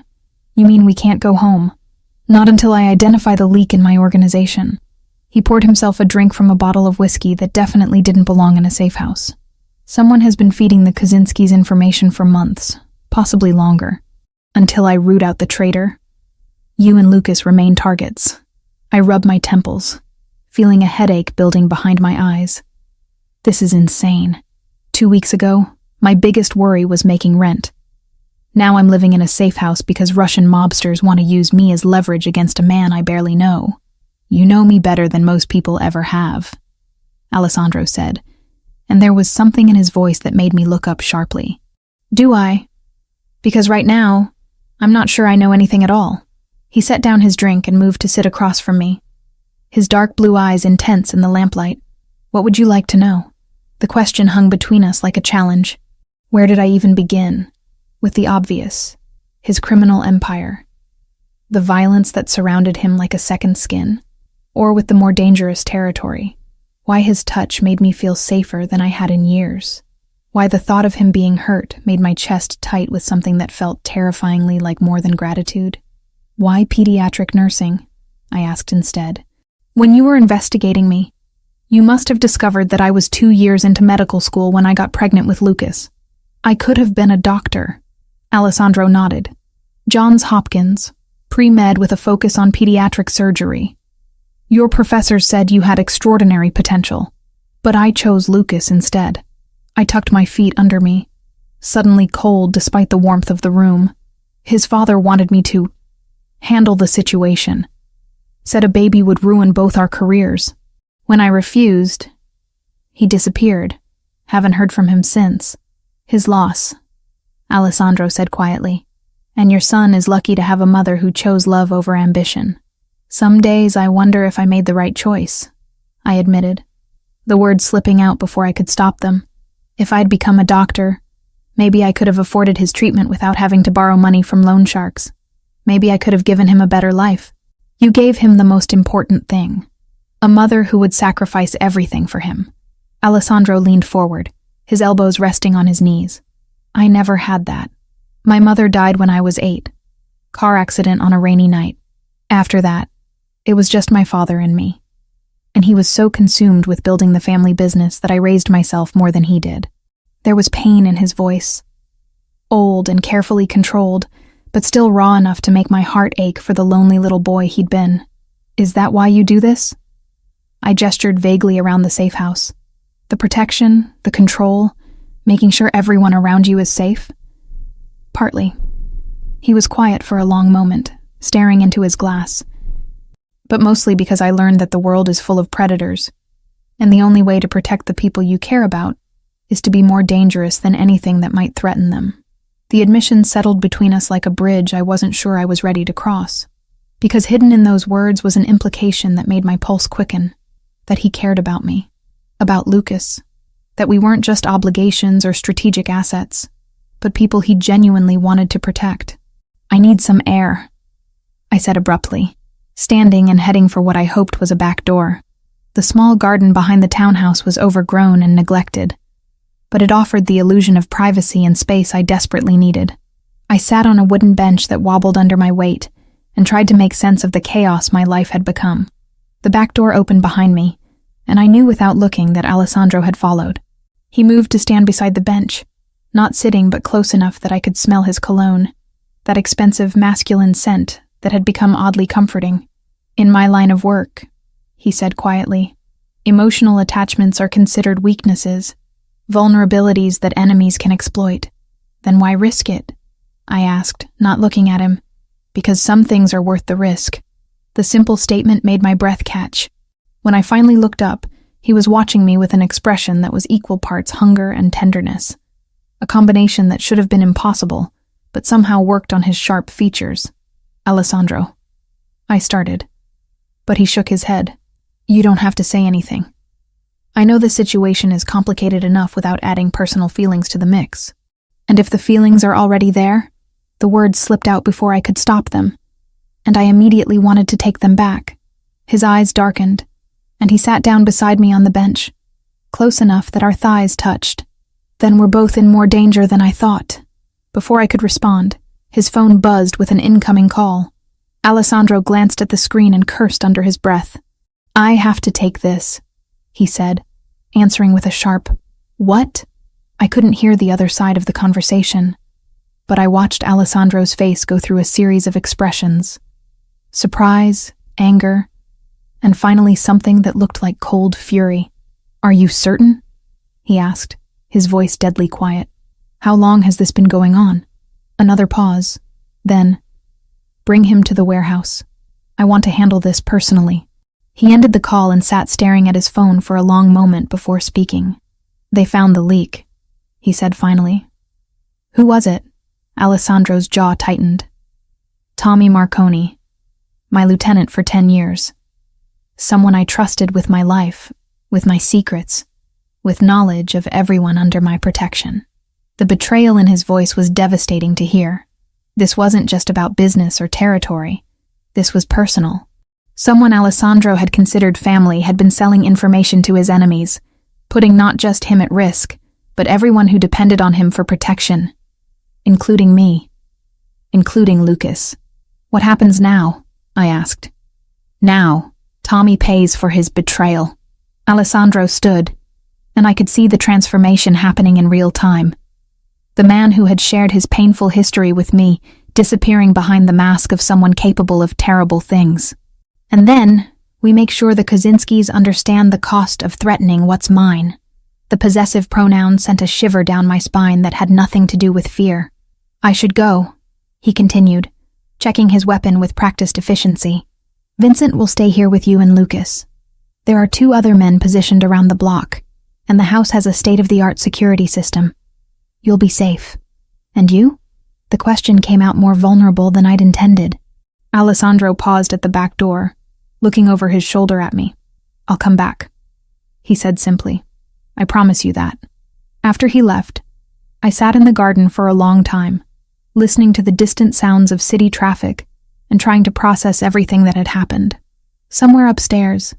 "You mean we can't go home?" "Not until I identify the leak in my organization." He poured himself a drink from a bottle of whiskey that definitely didn't belong in a safe house. "Someone has been feeding the Kaczynskis information for months, possibly longer. Until I root out the traitor, you and Lucas remain targets." I rubbed my temples, feeling a headache building behind my eyes. This is insane. 2 weeks ago, my biggest worry was making rent. Now I'm living in a safe house because Russian mobsters want to use me as leverage against a man I barely know. "You know me better than most people ever have," Alessandro said, and there was something in his voice that made me look up sharply. "Do I? Because right now, I'm not sure I know anything at all." He set down his drink and moved to sit across from me, his dark blue eyes intense in the lamplight. "What would you like to know?" The question hung between us like a challenge. Where did I even begin? with the obvious, his criminal empire, the violence that surrounded him like a second skin, or with the more dangerous territory, why his touch made me feel safer than I had in years, why the thought of him being hurt made my chest tight with something that felt terrifyingly like more than gratitude. Why pediatric nursing? I asked instead. When you were investigating me, you must have discovered that I was 2 years into medical school when I got pregnant with Lucas. I could have been a doctor. Alessandro nodded. Johns Hopkins, pre-med with a focus on pediatric surgery. Your professors said you had extraordinary potential, but I chose Lucas instead. I tucked my feet under me, suddenly cold despite the warmth of the room. His father wanted me to handle the situation, said a baby would ruin both our careers. When I refused, he disappeared. Haven't heard from him since. His loss, Alessandro said quietly. And your son is lucky to have a mother who chose love over ambition. Some days I wonder if I made the right choice, I admitted, the words slipping out before I could stop them. If I'd become a doctor, maybe I could have afforded his treatment without having to borrow money from loan sharks. Maybe I could have given him a better life. You gave him the most important thing, a mother who would sacrifice everything for him. Alessandro leaned forward, his elbows resting on his knees. I never had that. My mother died when I was 8. Car accident on a rainy night. After that, it was just my father and me. And he was so consumed with building the family business that I raised myself more than he did. There was pain in his voice. Old and carefully controlled, but still raw enough to make my heart ache for the lonely little boy he'd been. Is that why you do this? I gestured vaguely around the safe house. The protection, the control, making sure everyone around you is safe? Partly. He was quiet for a long moment, staring into his glass. But mostly because I learned that the world is full of predators, and the only way to protect the people you care about is to be more dangerous than anything that might threaten them. The admission settled between us like a bridge I wasn't sure I was ready to cross, because hidden in those words was an implication that made my pulse quicken, that he cared about me, about Lucas, that we weren't just obligations or strategic assets, but people he genuinely wanted to protect. I need some air, I said abruptly, standing and heading for what I hoped was a back door. The small garden behind the townhouse was overgrown and neglected, but it offered the illusion of privacy and space I desperately needed. I sat on a wooden bench that wobbled under my weight and tried to make sense of the chaos my life had become. The back door opened behind me, and I knew without looking that Alessandro had followed. He moved to stand beside the bench, not sitting but close enough that I could smell his cologne, that expensive masculine scent that had become oddly comforting. In my line of work, he said quietly, emotional attachments are considered weaknesses, vulnerabilities that enemies can exploit. Then why risk it? I asked, not looking at him. Because some things are worth the risk. The simple statement made my breath catch. When I finally looked up, he was watching me with an expression that was equal parts hunger and tenderness. A combination that should have been impossible, but somehow worked on his sharp features. Alessandro. I started. But he shook his head. You don't have to say anything. I know the situation is complicated enough without adding personal feelings to the mix. And if the feelings are already there, the words slipped out before I could stop them, and I immediately wanted to take them back. His eyes darkened, and he sat down beside me on the bench, close enough that our thighs touched. Then we're both in more danger than I thought. Before I could respond, his phone buzzed with an incoming call. Alessandro glanced at the screen and cursed under his breath. I have to take this, he said, answering with a sharp, what? I couldn't hear the other side of the conversation, but I watched Alessandro's face go through a series of expressions. Surprise, anger, and finally something that looked like cold fury. Are you certain? He asked, his voice deadly quiet. How long has this been going on? Another pause. Then, bring him to the warehouse. I want to handle this personally. He ended the call and sat staring at his phone for a long moment before speaking. They found the leak, he said finally. Who was it? Alessandro's jaw tightened. Tommy Marconi, my lieutenant for 10 years. Someone I trusted with my life, with my secrets, with knowledge of everyone under my protection. The betrayal in his voice was devastating to hear. This wasn't just about business or territory. This was personal. Someone Alessandro had considered family had been selling information to his enemies, putting not just him at risk, but everyone who depended on him for protection. Including me. Including Lucas. What happens now? I asked. Now, Tommy pays for his betrayal. Alessandro stood, and I could see the transformation happening in real time. The man who had shared his painful history with me, disappearing behind the mask of someone capable of terrible things. And then, we make sure the Kaczynskis understand the cost of threatening what's mine. The possessive pronoun sent a shiver down my spine that had nothing to do with fear. I should go, he continued, checking his weapon with practiced efficiency. Vincent will stay here with you and Lucas. There are 2 other men positioned around the block, and the house has a state-of-the-art security system. You'll be safe. And you? The question came out more vulnerable than I'd intended. Alessandro paused at the back door, looking over his shoulder at me. I'll come back, he said simply. I promise you that. After he left, I sat in the garden for a long time, listening to the distant sounds of city traffic and trying to process everything that had happened. Somewhere upstairs,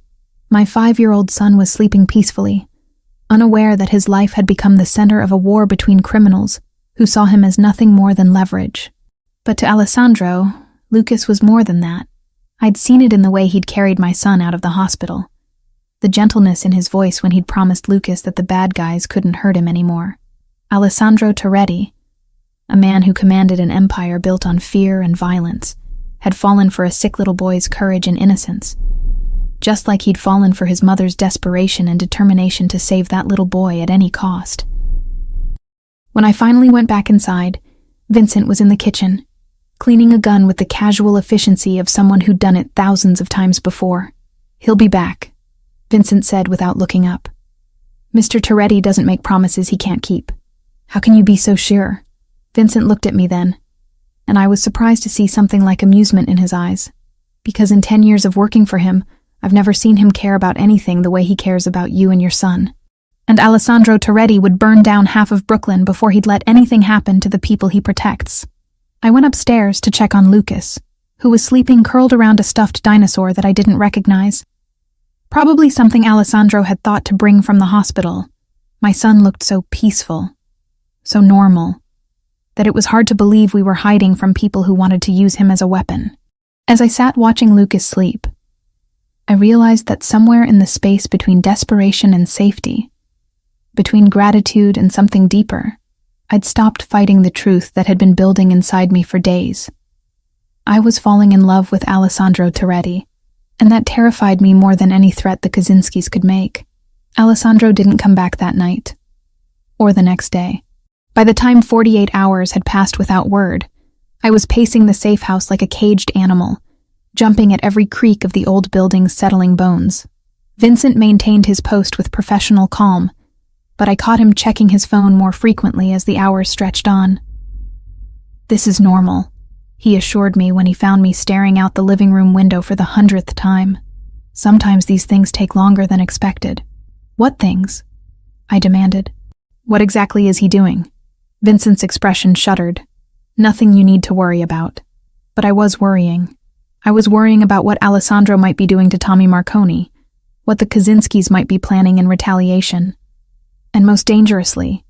my 5-year-old son was sleeping peacefully, unaware that his life had become the center of a war between criminals who saw him as nothing more than leverage. But to Alessandro, Lucas was more than that. I'd seen it in the way he'd carried my son out of the hospital. The gentleness in his voice when he'd promised Lucas that the bad guys couldn't hurt him anymore. Alessandro Toretti, a man who commanded an empire built on fear and violence, had fallen for a sick little boy's courage and innocence, just like he'd fallen for his mother's desperation and determination to save that little boy at any cost. When I finally went back inside, Vincent was in the kitchen, cleaning a gun with the casual efficiency of someone who'd done it thousands of times before. He'll be back, Vincent said without looking up. Mr. Toretti doesn't make promises he can't keep. How can you be so sure? Vincent looked at me then, and I was surprised to see something like amusement in his eyes, because in 10 years of working for him, I've never seen him care about anything the way he cares about you and your son. And Alessandro Toretti would burn down half of Brooklyn before he'd let anything happen to the people he protects. I went upstairs to check on Lucas, who was sleeping curled around a stuffed dinosaur that I didn't recognize. Probably something Alessandro had thought to bring from the hospital. My son looked so peaceful, so normal, that it was hard to believe we were hiding from people who wanted to use him as a weapon. As I sat watching Lucas sleep, I realized that somewhere in the space between desperation and safety, between gratitude and something deeper, I'd stopped fighting the truth that had been building inside me for days. I was falling in love with Alessandro Toretti, and that terrified me more than any threat the Kaczynskis could make. Alessandro didn't come back that night, or the next day. By the time 48 hours had passed without word, I was pacing the safe house like a caged animal, jumping at every creak of the old building's settling bones. Vincent maintained his post with professional calm, but I caught him checking his phone more frequently as the hours stretched on. This is normal, he assured me when he found me staring out the living room window for the 100th time. Sometimes these things take longer than expected. What things? I demanded. What exactly is he doing? Vincent's expression shuddered. Nothing you need to worry about. But I was worrying. I was worrying about what Alessandro might be doing to Tommy Marconi, what the Kaczynskis might be planning in retaliation, and most dangerously,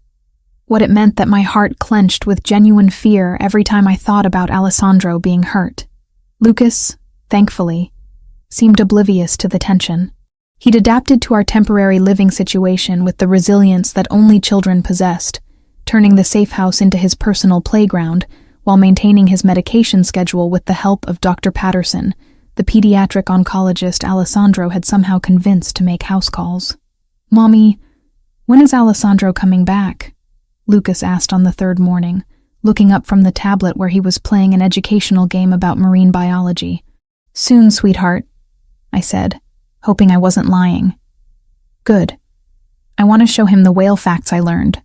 what it meant that my heart clenched with genuine fear every time I thought about Alessandro being hurt. Lucas, thankfully, seemed oblivious to the tension. He'd adapted to our temporary living situation with the resilience that only children possessed, turning the safe house into his personal playground while maintaining his medication schedule with the help of Dr. Patterson, the pediatric oncologist Alessandro had somehow convinced to make house calls. "Mommy, when is Alessandro coming back?" Lucas asked on the 3rd morning, looking up from the tablet where he was playing an educational game about marine biology. "Soon, sweetheart," I said, hoping I wasn't lying. "Good. I want to show him the whale facts I learned."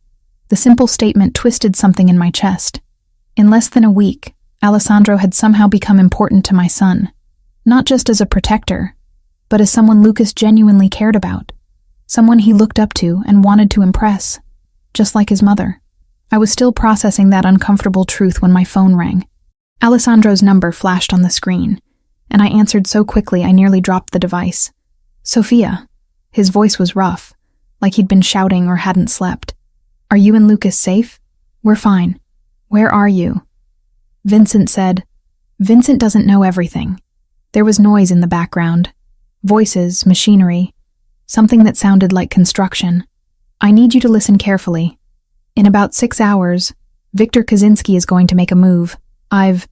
The simple statement twisted something in my chest. In less than a week, Alessandro had somehow become important to my son, not just as a protector, but as someone Lucas genuinely cared about, someone he looked up to and wanted to impress, just like his mother. I was still processing that uncomfortable truth when my phone rang. Alessandro's number flashed on the screen, and I answered so quickly I nearly dropped the device. Sophia. His voice was rough, like he'd been shouting or hadn't slept. Are you and Lucas safe? We're fine. Where are you? Vincent said. Vincent doesn't know everything. There was noise in the background. Voices, machinery, something that sounded like construction. I need you to listen carefully. In about 6 hours, Viktor Kaczynski is going to make a move. I've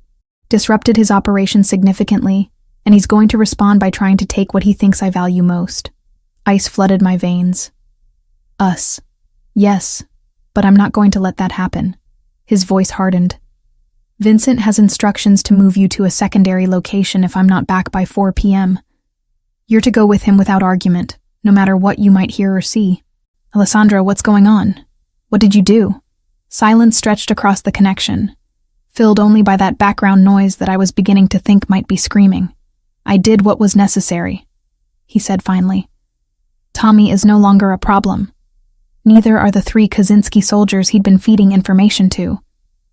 disrupted his operation significantly, and he's going to respond by trying to take what he thinks I value most. Ice flooded my veins. Us. Yes, but I'm not going to let that happen. His voice hardened. Vincent has instructions to move you to a secondary location if I'm not back by 4 p.m. You're to go with him without argument, no matter what you might hear or see. Alessandro, what's going on? What did you do? Silence stretched across the connection, filled only by that background noise that I was beginning to think might be screaming. I did what was necessary, he said finally. Tommy is no longer a problem. Neither are the 3 Kaczynski soldiers he'd been feeding information to.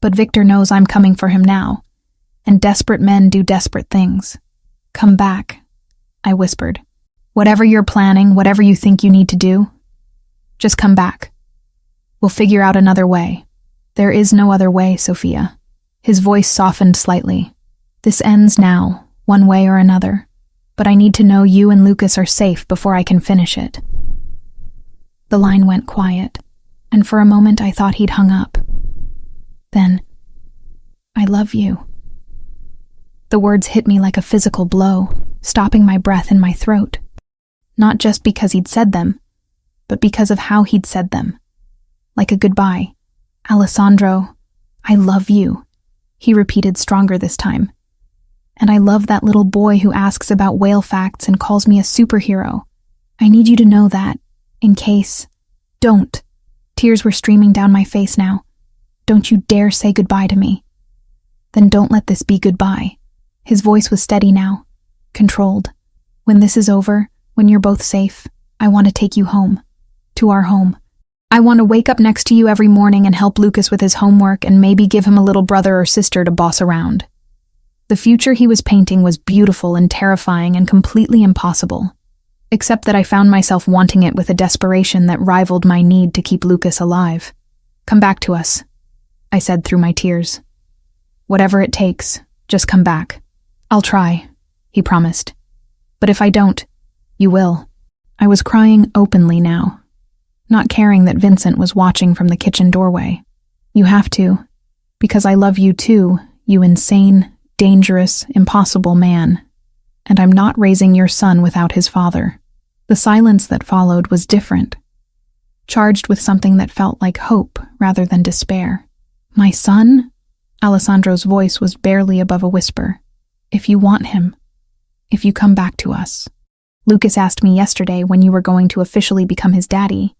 But Viktor knows I'm coming for him now, and desperate men do desperate things. Come back, I whispered. Whatever you're planning, whatever you think you need to do, just come back. We'll figure out another way. There is no other way, Sophia. His voice softened slightly. This ends now, one way or another, but I need to know you and Lucas are safe before I can finish it. The line went quiet, and for a moment I thought he'd hung up. Then, I love you. The words hit me like a physical blow, stopping my breath in my throat. Not just because he'd said them, but because of how he'd said them. Like a goodbye. Alessandro, I love you, he repeated stronger this time. And I love that little boy who asks about whale facts and calls me a superhero. I need you to know that, in case. Don't. Tears were streaming down my face now. Don't you dare say goodbye to me. Then don't let this be goodbye. His voice was steady now, controlled. When this is over, when you're both safe, I want to take you home. To our home. I want to wake up next to you every morning and help Lucas with his homework and maybe give him a little brother or sister to boss around. The future he was painting was beautiful and terrifying and completely impossible. Except that I found myself wanting it with a desperation that rivaled my need to keep Lucas alive. Come back to us, I said through my tears. Whatever it takes, just come back. I'll try, he promised. But if I don't, you will. I was crying openly now, not caring that Vincent was watching from the kitchen doorway. You have to, because I love you too, you insane, dangerous, impossible man. And I'm not raising your son without his father. The silence that followed was different, charged with something that felt like hope rather than despair. My son? Alessandro's voice was barely above a whisper. If you want him, if you come back to us. Lucas asked me yesterday when you were going to officially become his daddy,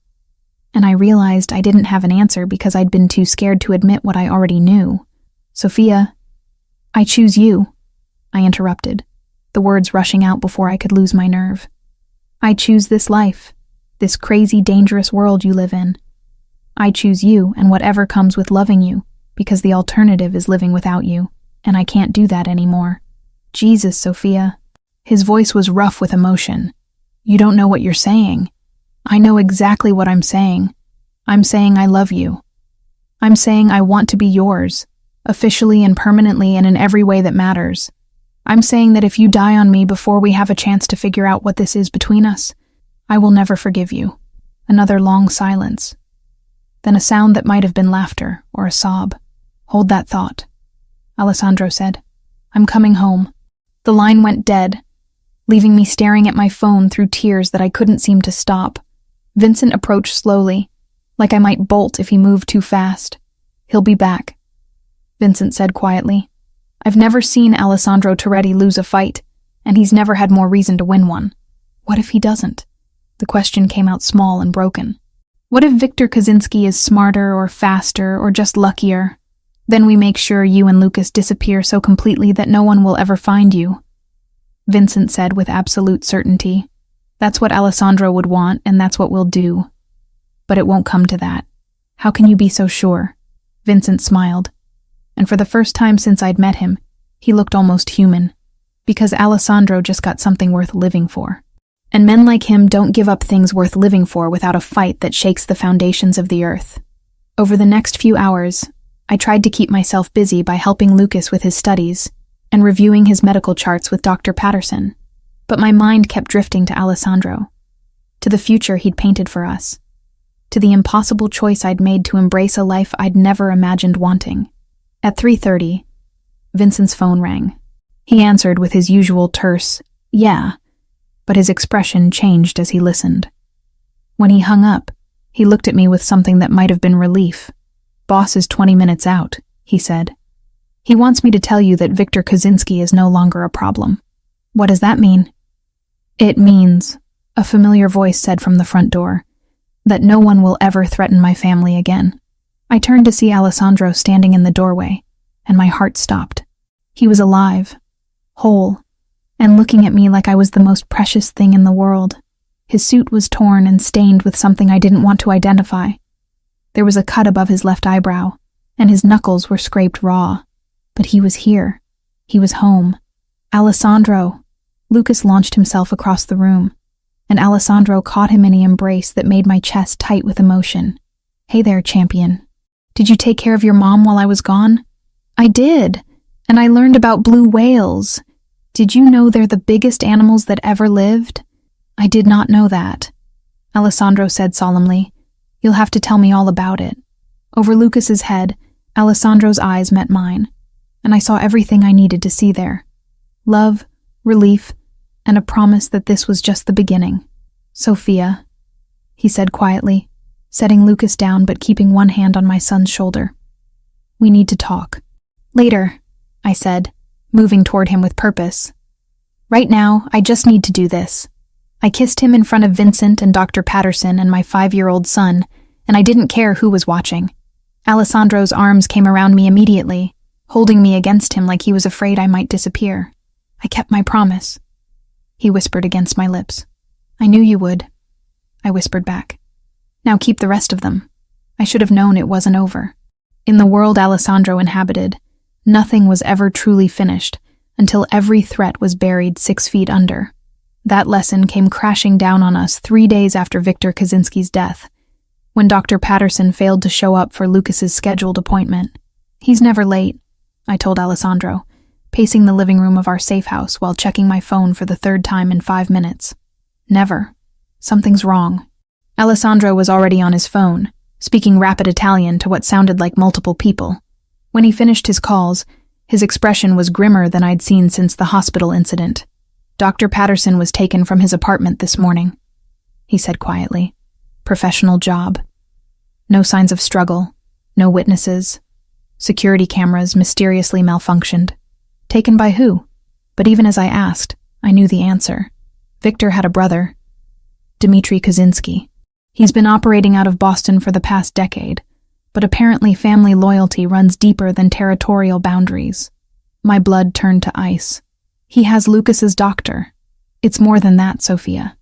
and I realized I didn't have an answer because I'd been too scared to admit what I already knew. Sophia, I choose you, I interrupted, the words rushing out before I could lose my nerve. I choose this life, this crazy, dangerous world you live in. I choose you and whatever comes with loving you, because the alternative is living without you, and I can't do that anymore. Jesus, Sophia. His voice was rough with emotion. You don't know what you're saying. I know exactly what I'm saying. I'm saying I love you. I'm saying I want to be yours, officially and permanently and in every way that matters. I'm saying that if you die on me before we have a chance to figure out what this is between us, I will never forgive you. Another long silence. Then a sound that might have been laughter or a sob. Hold that thought, Alessandro said. I'm coming home. The line went dead, leaving me staring at my phone through tears that I couldn't seem to stop. Vincent approached slowly, like I might bolt if he moved too fast. He'll be back, Vincent said quietly. I've never seen Alessandro Toretti lose a fight, and he's never had more reason to win one. What if he doesn't? The question came out small and broken. What if Viktor Kaczynski is smarter or faster or just luckier? Then we make sure you and Lucas disappear so completely that no one will ever find you, Vincent said with absolute certainty. That's what Alessandro would want, and that's what we'll do. But it won't come to that. How can you be so sure? Vincent smiled, and for the first time since I'd met him, he looked almost human, because Alessandro just got something worth living for. And men like him don't give up things worth living for without a fight that shakes the foundations of the earth. Over the next few hours, I tried to keep myself busy by helping Lucas with his studies and reviewing his medical charts with Dr. Patterson, but my mind kept drifting to Alessandro, to the future he'd painted for us, to the impossible choice I'd made to embrace a life I'd never imagined wanting. At 3:30, Vincent's phone rang. He answered with his usual terse, "Yeah," but his expression changed as he listened. When he hung up, he looked at me with something that might have been relief. "Boss is 20 minutes out," he said. "He wants me to tell you that Victor Kaczynski is no longer a problem." "What does that mean?" "It means," a familiar voice said from the front door, "that no one will ever threaten my family again." I turned to see Alessandro standing in the doorway, and my heart stopped. He was alive, whole, and looking at me like I was the most precious thing in the world. His suit was torn and stained with something I didn't want to identify. There was a cut above his left eyebrow, and his knuckles were scraped raw. But he was here. He was home. "Alessandro!" Lucas launched himself across the room, and Alessandro caught him in an embrace that made my chest tight with emotion. "Hey there, champion. Did you take care of your mom while I was gone?" "I did, and I learned about blue whales. Did you know they're the biggest animals that ever lived?" "I did not know that," Alessandro said solemnly. "You'll have to tell me all about it." Over Lucas's head, Alessandro's eyes met mine, and I saw everything I needed to see there. Love, relief, and a promise that this was just the beginning. "Sophia," he said quietly, setting Lucas down but keeping one hand on my son's shoulder. "We need to talk." "Later," I said, moving toward him with purpose. "Right now, I just need to do this." I kissed him in front of Vincent and Dr. Patterson and my 5-year-old son, and I didn't care who was watching. Alessandro's arms came around me immediately, holding me against him like he was afraid I might disappear. "I kept my promise," he whispered against my lips. "I knew you would," I whispered back. "Now keep the rest of them." I should have known it wasn't over. In the world Alessandro inhabited, nothing was ever truly finished until every threat was buried 6 feet under. That lesson came crashing down on us 3 days after Victor Kaczynski's death, when Dr. Patterson failed to show up for Lucas's scheduled appointment. "He's never late," I told Alessandro, pacing the living room of our safe house while checking my phone for the 3rd time in 5 minutes. "Never. Something's wrong." Alessandro was already on his phone, speaking rapid Italian to what sounded like multiple people. When he finished his calls, his expression was grimmer than I'd seen since the hospital incident. "Dr. Patterson was taken from his apartment this morning," he said quietly. "Professional job. No signs of struggle, no witnesses. Security cameras mysteriously malfunctioned. Taken by who?" But even as I asked, I knew the answer. Victor had a brother, Dmitry Kaczynski. He's been operating out of Boston for the past decade, but apparently family loyalty runs deeper than territorial boundaries. My blood turned to ice. "He has Lucas's doctor." "It's more than that, Sophia."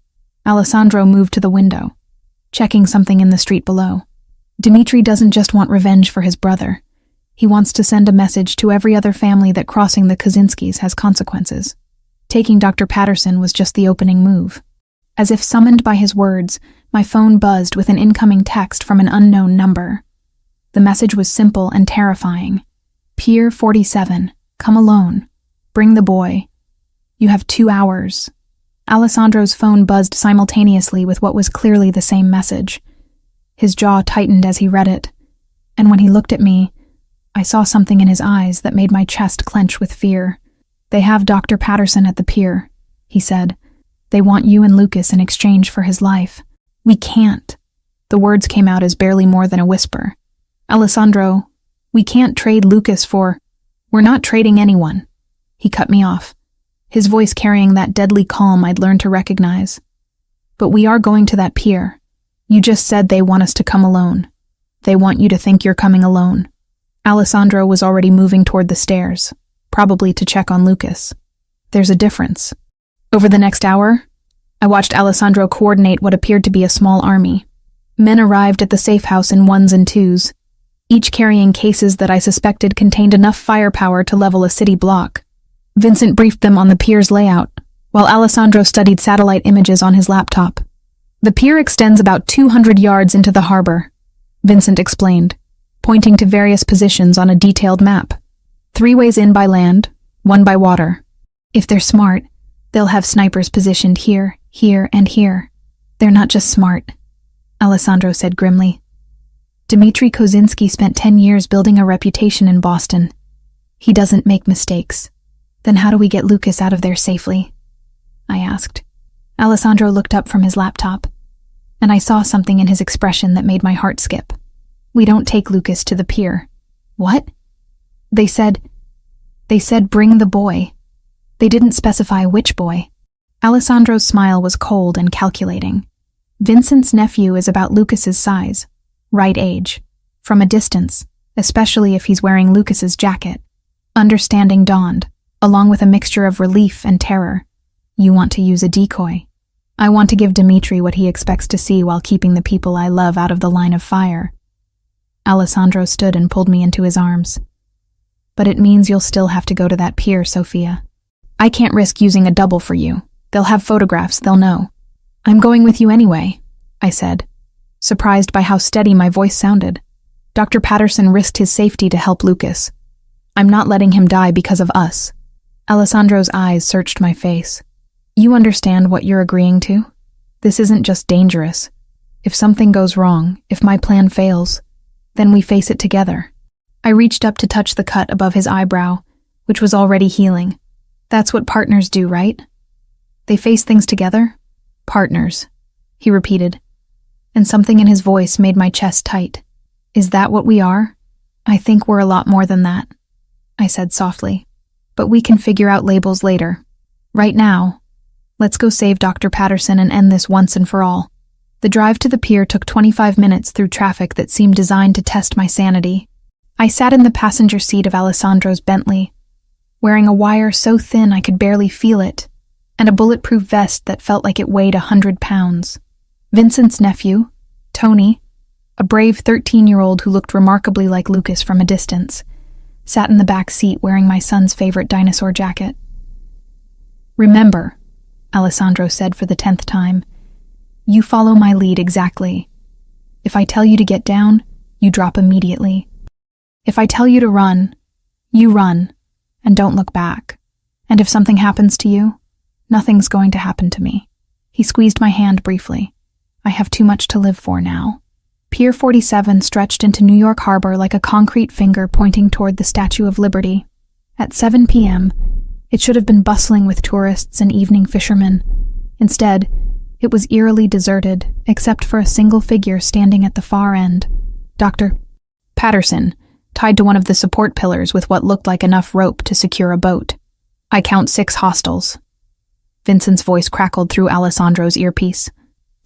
Alessandro moved to the window, checking something in the street below. "Dmitry doesn't just want revenge for his brother. He wants to send a message to every other family that crossing the Kaczynskis has consequences. Taking Dr. Patterson was just the opening move." As if summoned by his words, my phone buzzed with an incoming text from an unknown number. The message was simple and terrifying. "Pier 47, come alone. Bring the boy. You have 2 hours." Alessandro's phone buzzed simultaneously with what was clearly the same message. His jaw tightened as he read it, and when he looked at me, I saw something in his eyes that made my chest clench with fear. "They have Dr. Patterson at the pier," he said. "They want you and Lucas in exchange for his life." "We can't." The words came out as barely more than a whisper. "Alessandro, we can't trade Lucas for—" "We're not trading anyone." He cut me off, his voice carrying that deadly calm I'd learned to recognize. "But we are going to that pier. You just said they want us to come alone. They want you to think you're coming alone." Alessandro was already moving toward the stairs, probably to check on Lucas. "There's a difference." Over the next hour, I watched Alessandro coordinate what appeared to be a small army. Men arrived at the safe house in 1s and 2s, each carrying cases that I suspected contained enough firepower to level a city block. Vincent briefed them on the pier's layout, while Alessandro studied satellite images on his laptop. The pier extends about 200 yards into the harbor, Vincent explained, pointing to various positions on a detailed map. 3 ways in by land, 1 by water. If they're smart, they'll have snipers positioned here, here, and here. They're not just smart, Alessandro said grimly. Dmitry Kozinski spent 10 years building a reputation in Boston. He doesn't make mistakes. Then how do we get Lucas out of there safely? I asked. Alessandro looked up from his laptop, and I saw something in his expression that made my heart skip. We don't take Lucas to the pier. What? They said bring the boy. They didn't specify which boy. Alessandro's smile was cold and calculating. Vincent's nephew is about Lucas's size, right age, from a distance, especially if he's wearing Lucas's jacket. Understanding dawned, along with a mixture of relief and terror. You want to use a decoy. I want to give Dmitry what he expects to see while keeping the people I love out of the line of fire. Alessandro stood and pulled me into his arms. But it means you'll still have to go to that pier, Sophia. I can't risk using a double for you. They'll have photographs, they'll know. I'm going with you anyway, I said, surprised by how steady my voice sounded. Dr. Patterson risked his safety to help Lucas. I'm not letting him die because of us. Alessandro's eyes searched my face. You understand what you're agreeing to? This isn't just dangerous. If something goes wrong, if my plan fails, then we face it together. I reached up to touch the cut above his eyebrow, which was already healing. That's what partners do, right? They face things together? Partners, he repeated, and something in his voice made my chest tight. Is that what we are? I think we're a lot more than that, I said softly. But we can figure out labels later. Right now, let's go save Dr. Patterson and end this once and for all. The drive to the pier took 25 minutes through traffic that seemed designed to test my sanity. I sat in the passenger seat of Alessandro's Bentley, wearing a wire so thin I could barely feel it, and a bulletproof vest that felt like it weighed 100 pounds. Vincent's nephew, Tony, a brave 13-year-old who looked remarkably like Lucas from a distance, sat in the back seat wearing my son's favorite dinosaur jacket. Remember, Alessandro said for the 10th time, you follow my lead exactly. If I tell you to get down, you drop immediately. If I tell you to run, you run, and don't look back. And if something happens to you, nothing's going to happen to me. He squeezed my hand briefly. I have too much to live for now. Pier 47 stretched into New York Harbor like a concrete finger pointing toward the Statue of Liberty. At 7 p.m., it should have been bustling with tourists and evening fishermen. Instead, it was eerily deserted, except for a single figure standing at the far end. Dr. Patterson, tied to one of the support pillars with what looked like enough rope to secure a boat. I count 6 hostiles. Vincent's voice crackled through Alessandro's earpiece.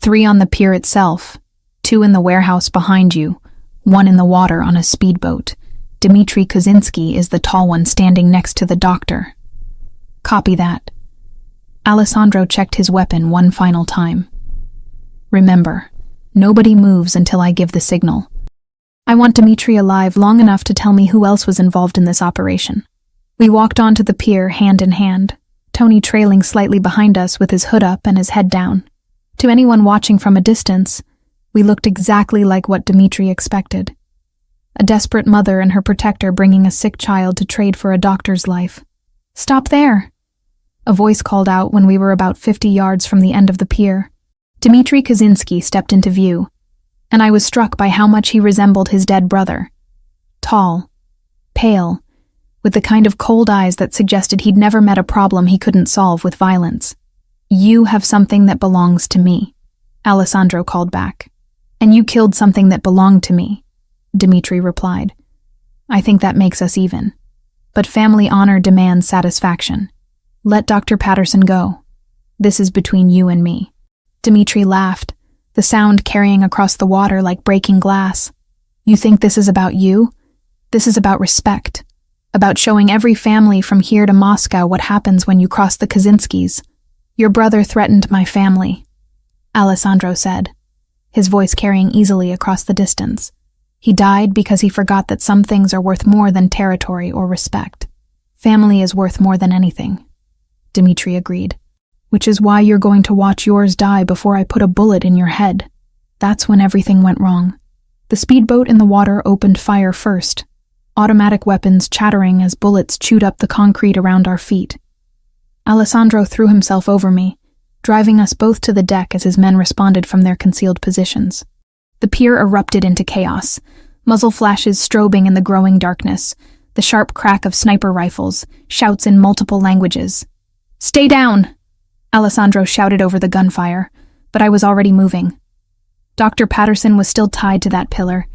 3 on the pier itself, 2 in the warehouse behind you, 1 in the water on a speedboat. Dmitry Kozinski is the tall one standing next to the doctor. Copy that. Alessandro checked his weapon one final time. Remember, nobody moves until I give the signal. I want Dmitry alive long enough to tell me who else was involved in this operation. We walked onto the pier hand in hand, Tony trailing slightly behind us with his hood up and his head down. To anyone watching from a distance, we looked exactly like what Dmitry expected. A desperate mother and her protector bringing a sick child to trade for a doctor's life. Stop there! A voice called out when we were about 50 yards from the end of the pier. Dmitry Kozinski stepped into view, and I was struck by how much he resembled his dead brother. Tall, pale, with the kind of cold eyes that suggested he'd never met a problem he couldn't solve with violence. You have something that belongs to me, Alessandro called back. And you killed something that belonged to me, Dmitry replied. I think that makes us even. But family honor demands satisfaction. Let Dr. Patterson go. This is between you and me. Dmitry laughed, the sound carrying across the water like breaking glass. You think this is about you? This is about respect. About showing every family from here to Moscow what happens when you cross the Kozinskis. Your brother threatened my family, Alessandro said, his voice carrying easily across the distance. He died because he forgot that some things are worth more than territory or respect. Family is worth more than anything, Dmitri agreed. Which is why you're going to watch yours die before I put a bullet in your head. That's when everything went wrong. The speedboat in the water opened fire first, automatic weapons chattering as bullets chewed up the concrete around our feet. Alessandro threw himself over me, driving us both to the deck as his men responded from their concealed positions. The pier erupted into chaos, muzzle flashes strobing in the growing darkness, the sharp crack of sniper rifles, shouts in multiple languages. "Stay down!" Alessandro shouted over the gunfire, but I was already moving. Dr. Patterson was still tied to that pillar,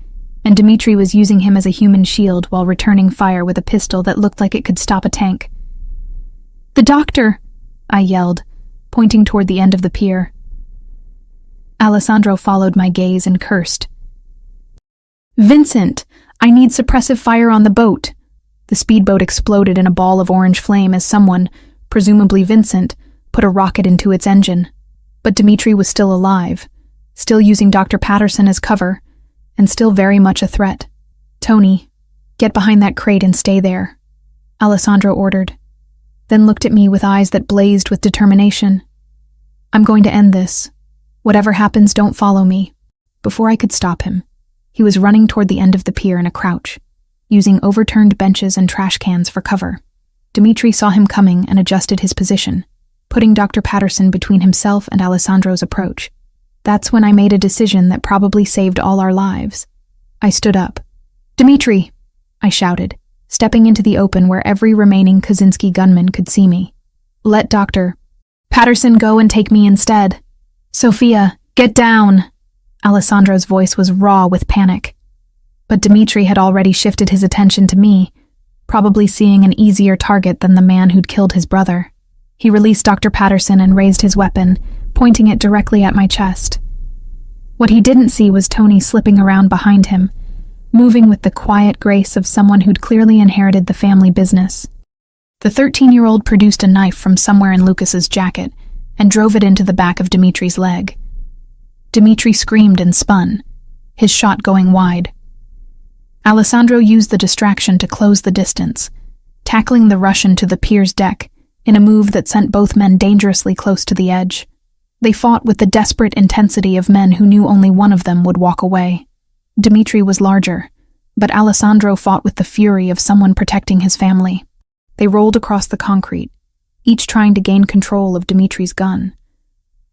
and Dmitri was using him as a human shield while returning fire with a pistol that looked like it could stop a tank. "The doctor!" I yelled, pointing toward the end of the pier. Alessandro followed my gaze and cursed. "Vincent, I need suppressive fire on the boat." The speedboat exploded in a ball of orange flame as someone, presumably Vincent, put a rocket into its engine. But Dmitri was still alive, still using Dr. Patterson as cover, and still very much a threat. "Tony, get behind that crate and stay there," Alessandro ordered, then looked at me with eyes that blazed with determination. "I'm going to end this. Whatever happens, don't follow me." Before I could stop him, he was running toward the end of the pier in a crouch, using overturned benches and trash cans for cover. Dmitri saw him coming and adjusted his position, putting Dr. Patterson between himself and Alessandro's approach. That's when I made a decision that probably saved all our lives. I stood up. "Dmitri!" I shouted, stepping into the open where every remaining Kaczynski gunman could see me. "Let Dr. Patterson go and take me instead." "Sophia, get down!" Alessandro's voice was raw with panic. But Dmitri had already shifted his attention to me, probably seeing an easier target than the man who'd killed his brother. He released Dr. Patterson and raised his weapon, pointing it directly at my chest. What he didn't see was Tony slipping around behind him, moving with the quiet grace of someone who'd clearly inherited the family business. The 13-year-old produced a knife from somewhere in Lucas's jacket and drove it into the back of Dmitri's leg. Dmitri screamed and spun, his shot going wide. Alessandro used the distraction to close the distance, tackling the Russian to the pier's deck in a move that sent both men dangerously close to the edge. They fought with the desperate intensity of men who knew only one of them would walk away. Dmitri was larger, but Alessandro fought with the fury of someone protecting his family. They rolled across the concrete, each trying to gain control of Dmitri's gun.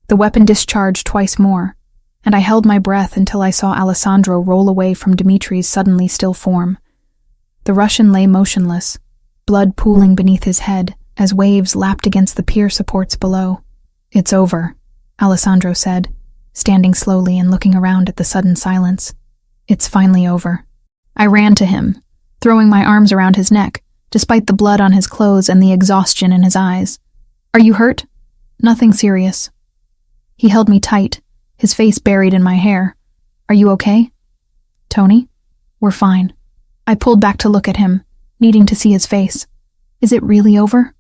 The weapon discharged twice more, and I held my breath until I saw Alessandro roll away from Dmitri's suddenly still form. The Russian lay motionless, blood pooling beneath his head as waves lapped against the pier supports below. "It's over," Alessandro said, standing slowly and looking around at the sudden silence. "It's finally over." I ran to him, throwing my arms around his neck, despite the blood on his clothes and the exhaustion in his eyes. "Are you hurt?" "Nothing serious." He held me tight, his face buried in my hair. "Are you okay?" "Tony? We're fine." I pulled back to look at him, needing to see his face. "Is it really over?"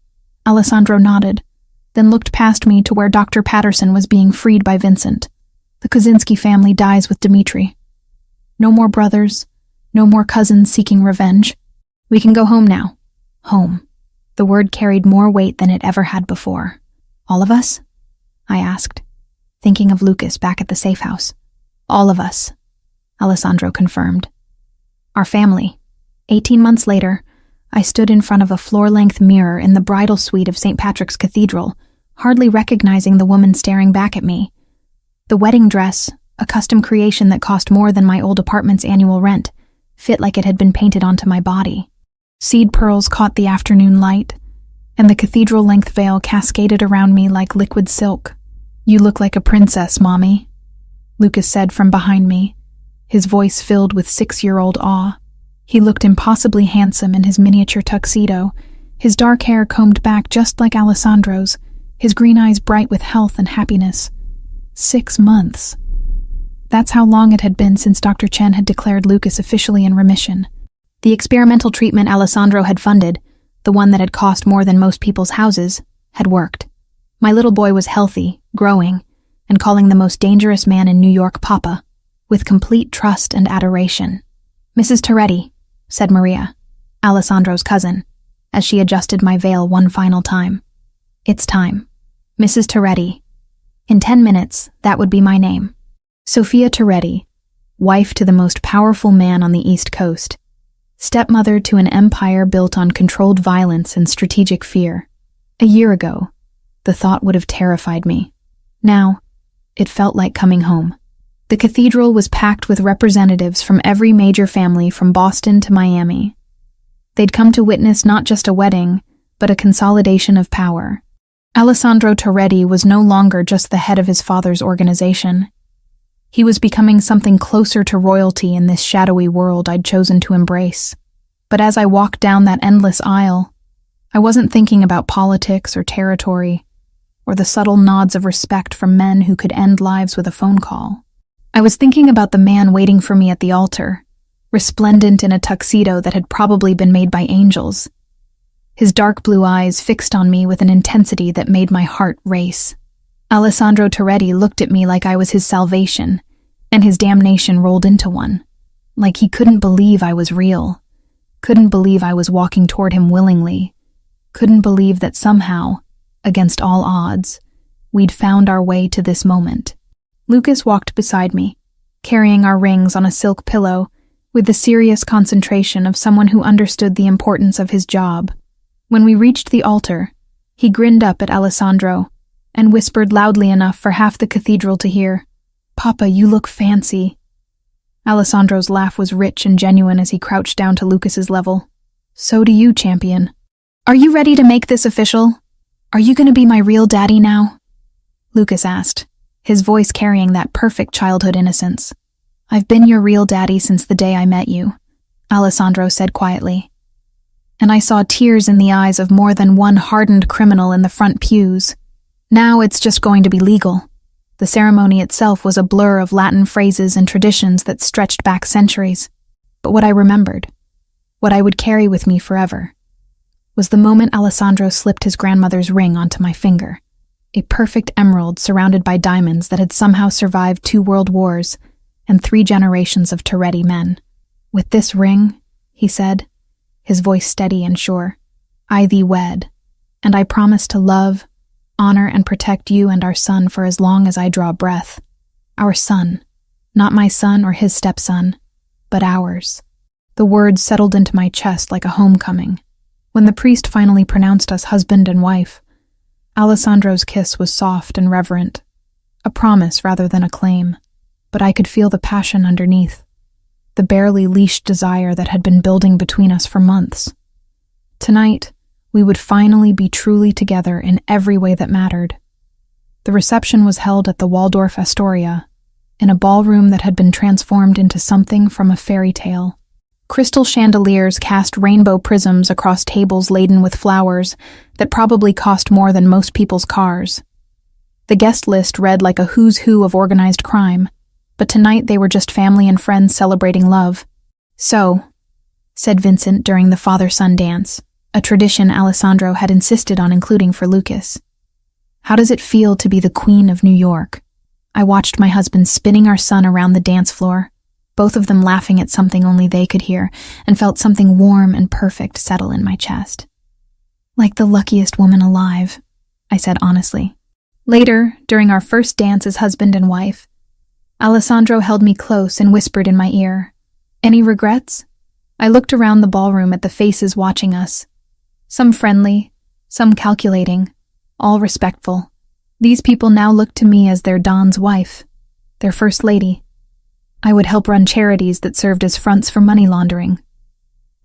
Alessandro nodded, then looked past me to where Dr. Patterson was being freed by Vincent. The Kaczynski family dies with Dmitri. No more brothers, no more cousins seeking revenge. We can go home now. Home. The word carried more weight than it ever had before. "All of us?" I asked, thinking of Lucas back at the safe house. "All of us," Alessandro confirmed. Our family. 18 months later, I stood in front of a floor-length mirror in the bridal suite of St. Patrick's Cathedral, hardly recognizing the woman staring back at me. The wedding dress, a custom creation that cost more than my old apartment's annual rent, fit like it had been painted onto my body. Seed pearls caught the afternoon light, and the cathedral-length veil cascaded around me like liquid silk. "You look like a princess, Mommy," Lucas said from behind me, his voice filled with 6-year-old awe. He looked impossibly handsome in his miniature tuxedo, his dark hair combed back just like Alessandro's, his green eyes bright with health and happiness. 6 months. That's how long it had been since Dr. Chen had declared Lucas officially in remission. The experimental treatment Alessandro had funded, the one that had cost more than most people's houses, had worked. My little boy was healthy, growing, and calling the most dangerous man in New York Papa, with complete trust and adoration. Mrs. Toretti, said Maria, Alessandro's cousin, as she adjusted my veil one final time. It's time. Mrs. Toretti. In 10 minutes, that would be my name. Sophia Toretti, wife to the most powerful man on the East Coast, stepmother to an empire built on controlled violence and strategic fear. A year ago, the thought would have terrified me. Now, it felt like coming home. The cathedral was packed with representatives from every major family from Boston to Miami. They'd come to witness not just a wedding, but a consolidation of power. Alessandro Toretti was no longer just the head of his father's organization. He was becoming something closer to royalty in this shadowy world I'd chosen to embrace. But as I walked down that endless aisle, I wasn't thinking about politics or territory, or the subtle nods of respect from men who could end lives with a phone call. I was thinking about the man waiting for me at the altar, resplendent in a tuxedo that had probably been made by angels. His dark blue eyes fixed on me with an intensity that made my heart race. Alessandro Toretti looked at me like I was his salvation, and his damnation rolled into one. Like he couldn't believe I was real, couldn't believe I was walking toward him willingly, couldn't believe that somehow, against all odds, we'd found our way to this moment. Lucas walked beside me, carrying our rings on a silk pillow, with the serious concentration of someone who understood the importance of his job. When we reached the altar, he grinned up at Alessandro and whispered loudly enough for half the cathedral to hear, "Papa, you look fancy." Alessandro's laugh was rich and genuine as he crouched down to Lucas's level. "So do you, champion. Are you ready to make this official? Are you going to be my real daddy now?" Lucas asked, his voice carrying that perfect childhood innocence. "I've been your real daddy since the day I met you," Alessandro said quietly. And I saw tears in the eyes of more than one hardened criminal in the front pews. Now it's just going to be legal. The ceremony itself was a blur of Latin phrases and traditions that stretched back centuries. But what I remembered, what I would carry with me forever, was the moment Alessandro slipped his grandmother's ring onto my finger. A perfect emerald surrounded by diamonds that had somehow survived 2 world wars and 3 generations of Toretti men. "With this ring," he said, his voice steady and sure, "I thee wed, and I promise to love, honor, and protect you and our son for as long as I draw breath. Our son, not my son or his stepson, but ours." The words settled into my chest like a homecoming. When the priest finally pronounced us husband and wife, Alessandro's kiss was soft and reverent, a promise rather than a claim, but I could feel the passion underneath, the barely leashed desire that had been building between us for months. Tonight, we would finally be truly together in every way that mattered. The reception was held at the Waldorf Astoria, in a ballroom that had been transformed into something from a fairy tale. Crystal chandeliers cast rainbow prisms across tables laden with flowers that probably cost more than most people's cars. The guest list read like a who's who of organized crime, but tonight they were just family and friends celebrating love. "So," said Vincent during the father-son dance, a tradition Alessandro had insisted on including for Lucas. "How does it feel to be the Queen of New York?" I watched my husband spinning our son around the dance floor, both of them laughing at something only they could hear, and felt something warm and perfect settle in my chest. "Like the luckiest woman alive," I said honestly. Later, during our first dance as husband and wife, Alessandro held me close and whispered in my ear, "Any regrets?" I looked around the ballroom at the faces watching us. Some friendly, some calculating, all respectful. These people now looked to me as their Don's wife, their first lady. I would help run charities that served as fronts for money laundering.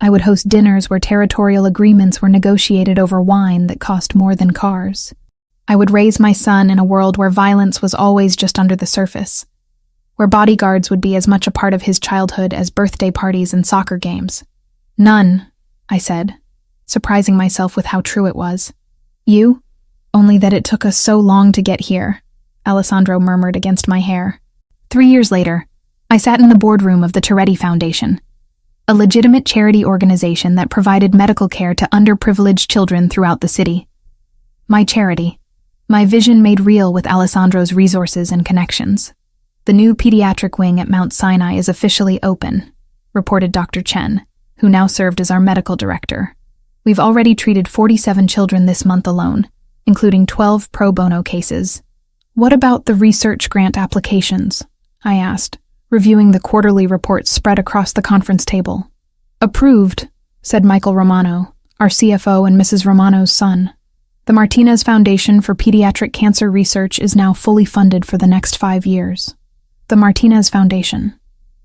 I would host dinners where territorial agreements were negotiated over wine that cost more than cars. I would raise my son in a world where violence was always just under the surface, where bodyguards would be as much a part of his childhood as birthday parties and soccer games. "None," I said, surprising myself with how true it was. "You? Only that it took us so long to get here," Alessandro murmured against my hair. 3 years later, I sat in the boardroom of the Toretti Foundation, a legitimate charity organization that provided medical care to underprivileged children throughout the city. My charity, my vision made real with Alessandro's resources and connections. The new pediatric wing at Mount Sinai is officially open, reported Dr. Chen, who now served as our medical director. We've already treated 47 children this month alone, including 12 pro bono cases. What about the research grant applications? I asked, reviewing the quarterly reports spread across the conference table. Approved, said Michael Romano, our CFO and Mrs. Romano's son. The Martinez Foundation for Pediatric Cancer Research is now fully funded for the next 5 years. The Martinez Foundation,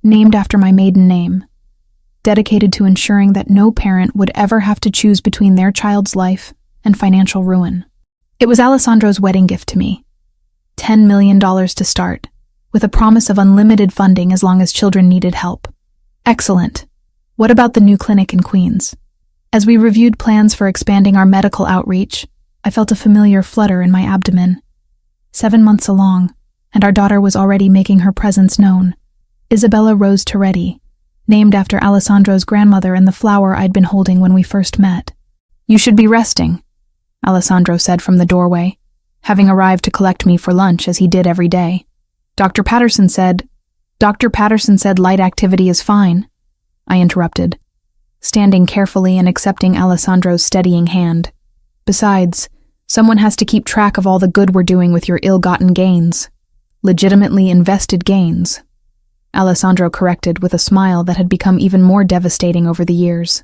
named after my maiden name, dedicated to ensuring that no parent would ever have to choose between their child's life and financial ruin. It was Alessandro's wedding gift to me. $10 million to start, with a promise of unlimited funding as long as children needed help. Excellent. What about the new clinic in Queens? As we reviewed plans for expanding our medical outreach, I felt a familiar flutter in my abdomen. 7 months along, and our daughter was already making her presence known. Isabella Rose Toretti, named after Alessandro's grandmother and the flower I'd been holding when we first met. You should be resting, Alessandro said from the doorway, having arrived to collect me for lunch as he did every day. Dr. Patterson said light activity is fine, I interrupted, standing carefully and accepting Alessandro's steadying hand. Besides, someone has to keep track of all the good we're doing with your ill-gotten gains. Legitimately invested gains, Alessandro corrected with a smile that had become even more devastating over the years.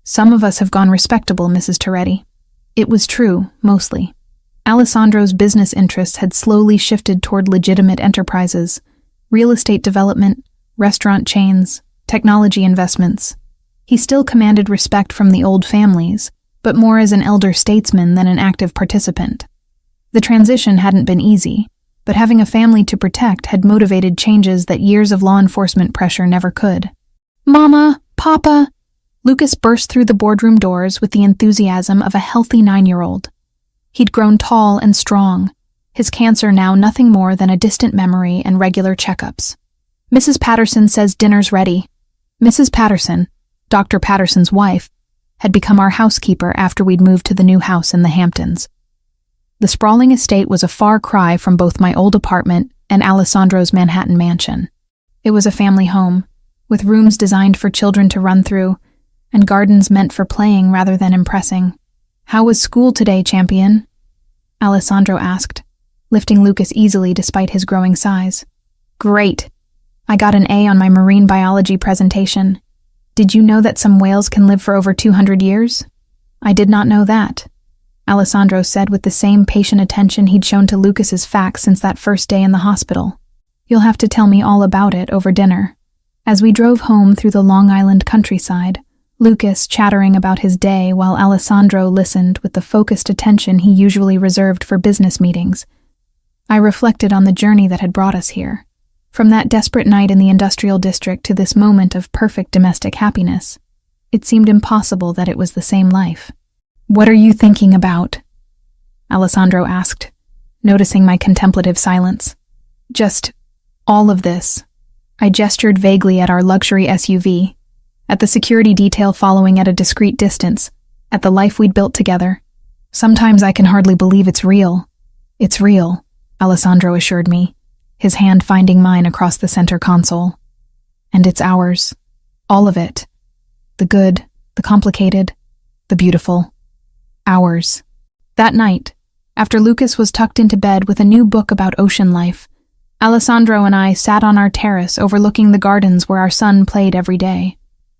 Some of us have gone respectable, Mrs. Toretti. It was true, mostly. Alessandro's business interests had slowly shifted toward legitimate enterprises, real estate development, restaurant chains, technology investments. He still commanded respect from the old families, but more as an elder statesman than an active participant. The transition hadn't been easy, but having a family to protect had motivated changes that years of law enforcement pressure never could. Mama, Papa! Lucas burst through the boardroom doors with the enthusiasm of a healthy 9-year-old. He'd grown tall and strong, his cancer now nothing more than a distant memory and regular checkups. Mrs. Patterson says dinner's ready. Mrs. Patterson, Dr. Patterson's wife, had become our housekeeper after we'd moved to the new house in the Hamptons. The sprawling estate was a far cry from both my old apartment and Alessandro's Manhattan mansion. It was a family home, with rooms designed for children to run through, and gardens meant for playing rather than impressing. How was school today, champion? Alessandro asked, lifting Lucas easily despite his growing size. Great. I got an A on my marine biology presentation. Did you know that some whales can live for over 200 years? I did not know that, Alessandro said with the same patient attention he'd shown to Lucas's facts since that first day in the hospital. You'll have to tell me all about it over dinner. As we drove home through the Long Island countryside, Lucas chattering about his day while Alessandro listened with the focused attention he usually reserved for business meetings, I reflected on the journey that had brought us here. From that desperate night in the industrial district to this moment of perfect domestic happiness, it seemed impossible that it was the same life. What are you thinking about? Alessandro asked, noticing my contemplative silence. Just all of this. I gestured vaguely at our luxury SUV, at the security detail following at a discreet distance, at the life we'd built together. Sometimes I can hardly believe it's real. It's real, Alessandro assured me, his hand finding mine across the center console. And it's ours. All of it. The good, the complicated, the beautiful. Ours. That night, after Lucas was tucked into bed with a new book about ocean life, Alessandro and I sat on our terrace overlooking the gardens where our son played every day.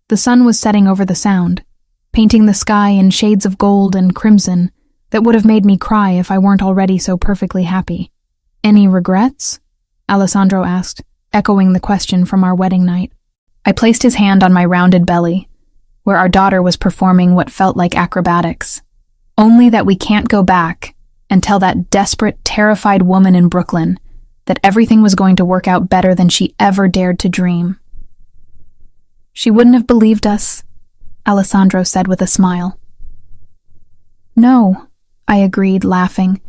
The sun was setting over the sound, painting the sky in shades of gold and crimson that would have made me cry if I weren't already so perfectly happy. Any regrets? Alessandro asked, echoing the question from our wedding night. I placed his hand on my rounded belly, where our daughter was performing what felt like acrobatics. Only that we can't go back and tell that desperate, terrified woman in Brooklyn that everything was going to work out better than she ever dared to dream. She wouldn't have believed us, Alessandro said with a smile. No, I agreed, laughing.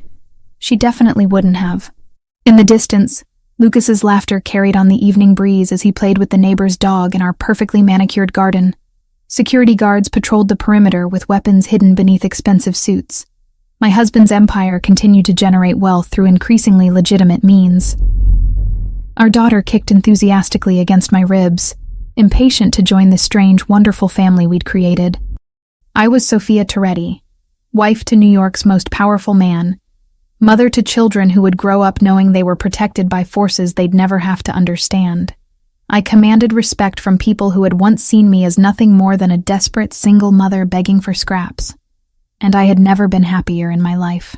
She definitely wouldn't have. In the distance, Lucas's laughter carried on the evening breeze as he played with the neighbor's dog in our perfectly manicured garden. Security guards patrolled the perimeter with weapons hidden beneath expensive suits. My husband's empire continued to generate wealth through increasingly legitimate means. Our daughter kicked enthusiastically against my ribs, impatient to join the strange, wonderful family we'd created. I was Sophia Toretti, wife to New York's most powerful man, mother to children who would grow up knowing they were protected by forces they'd never have to understand. I commanded respect from people who had once seen me as nothing more than a desperate single mother begging for scraps. And I had never been happier in my life.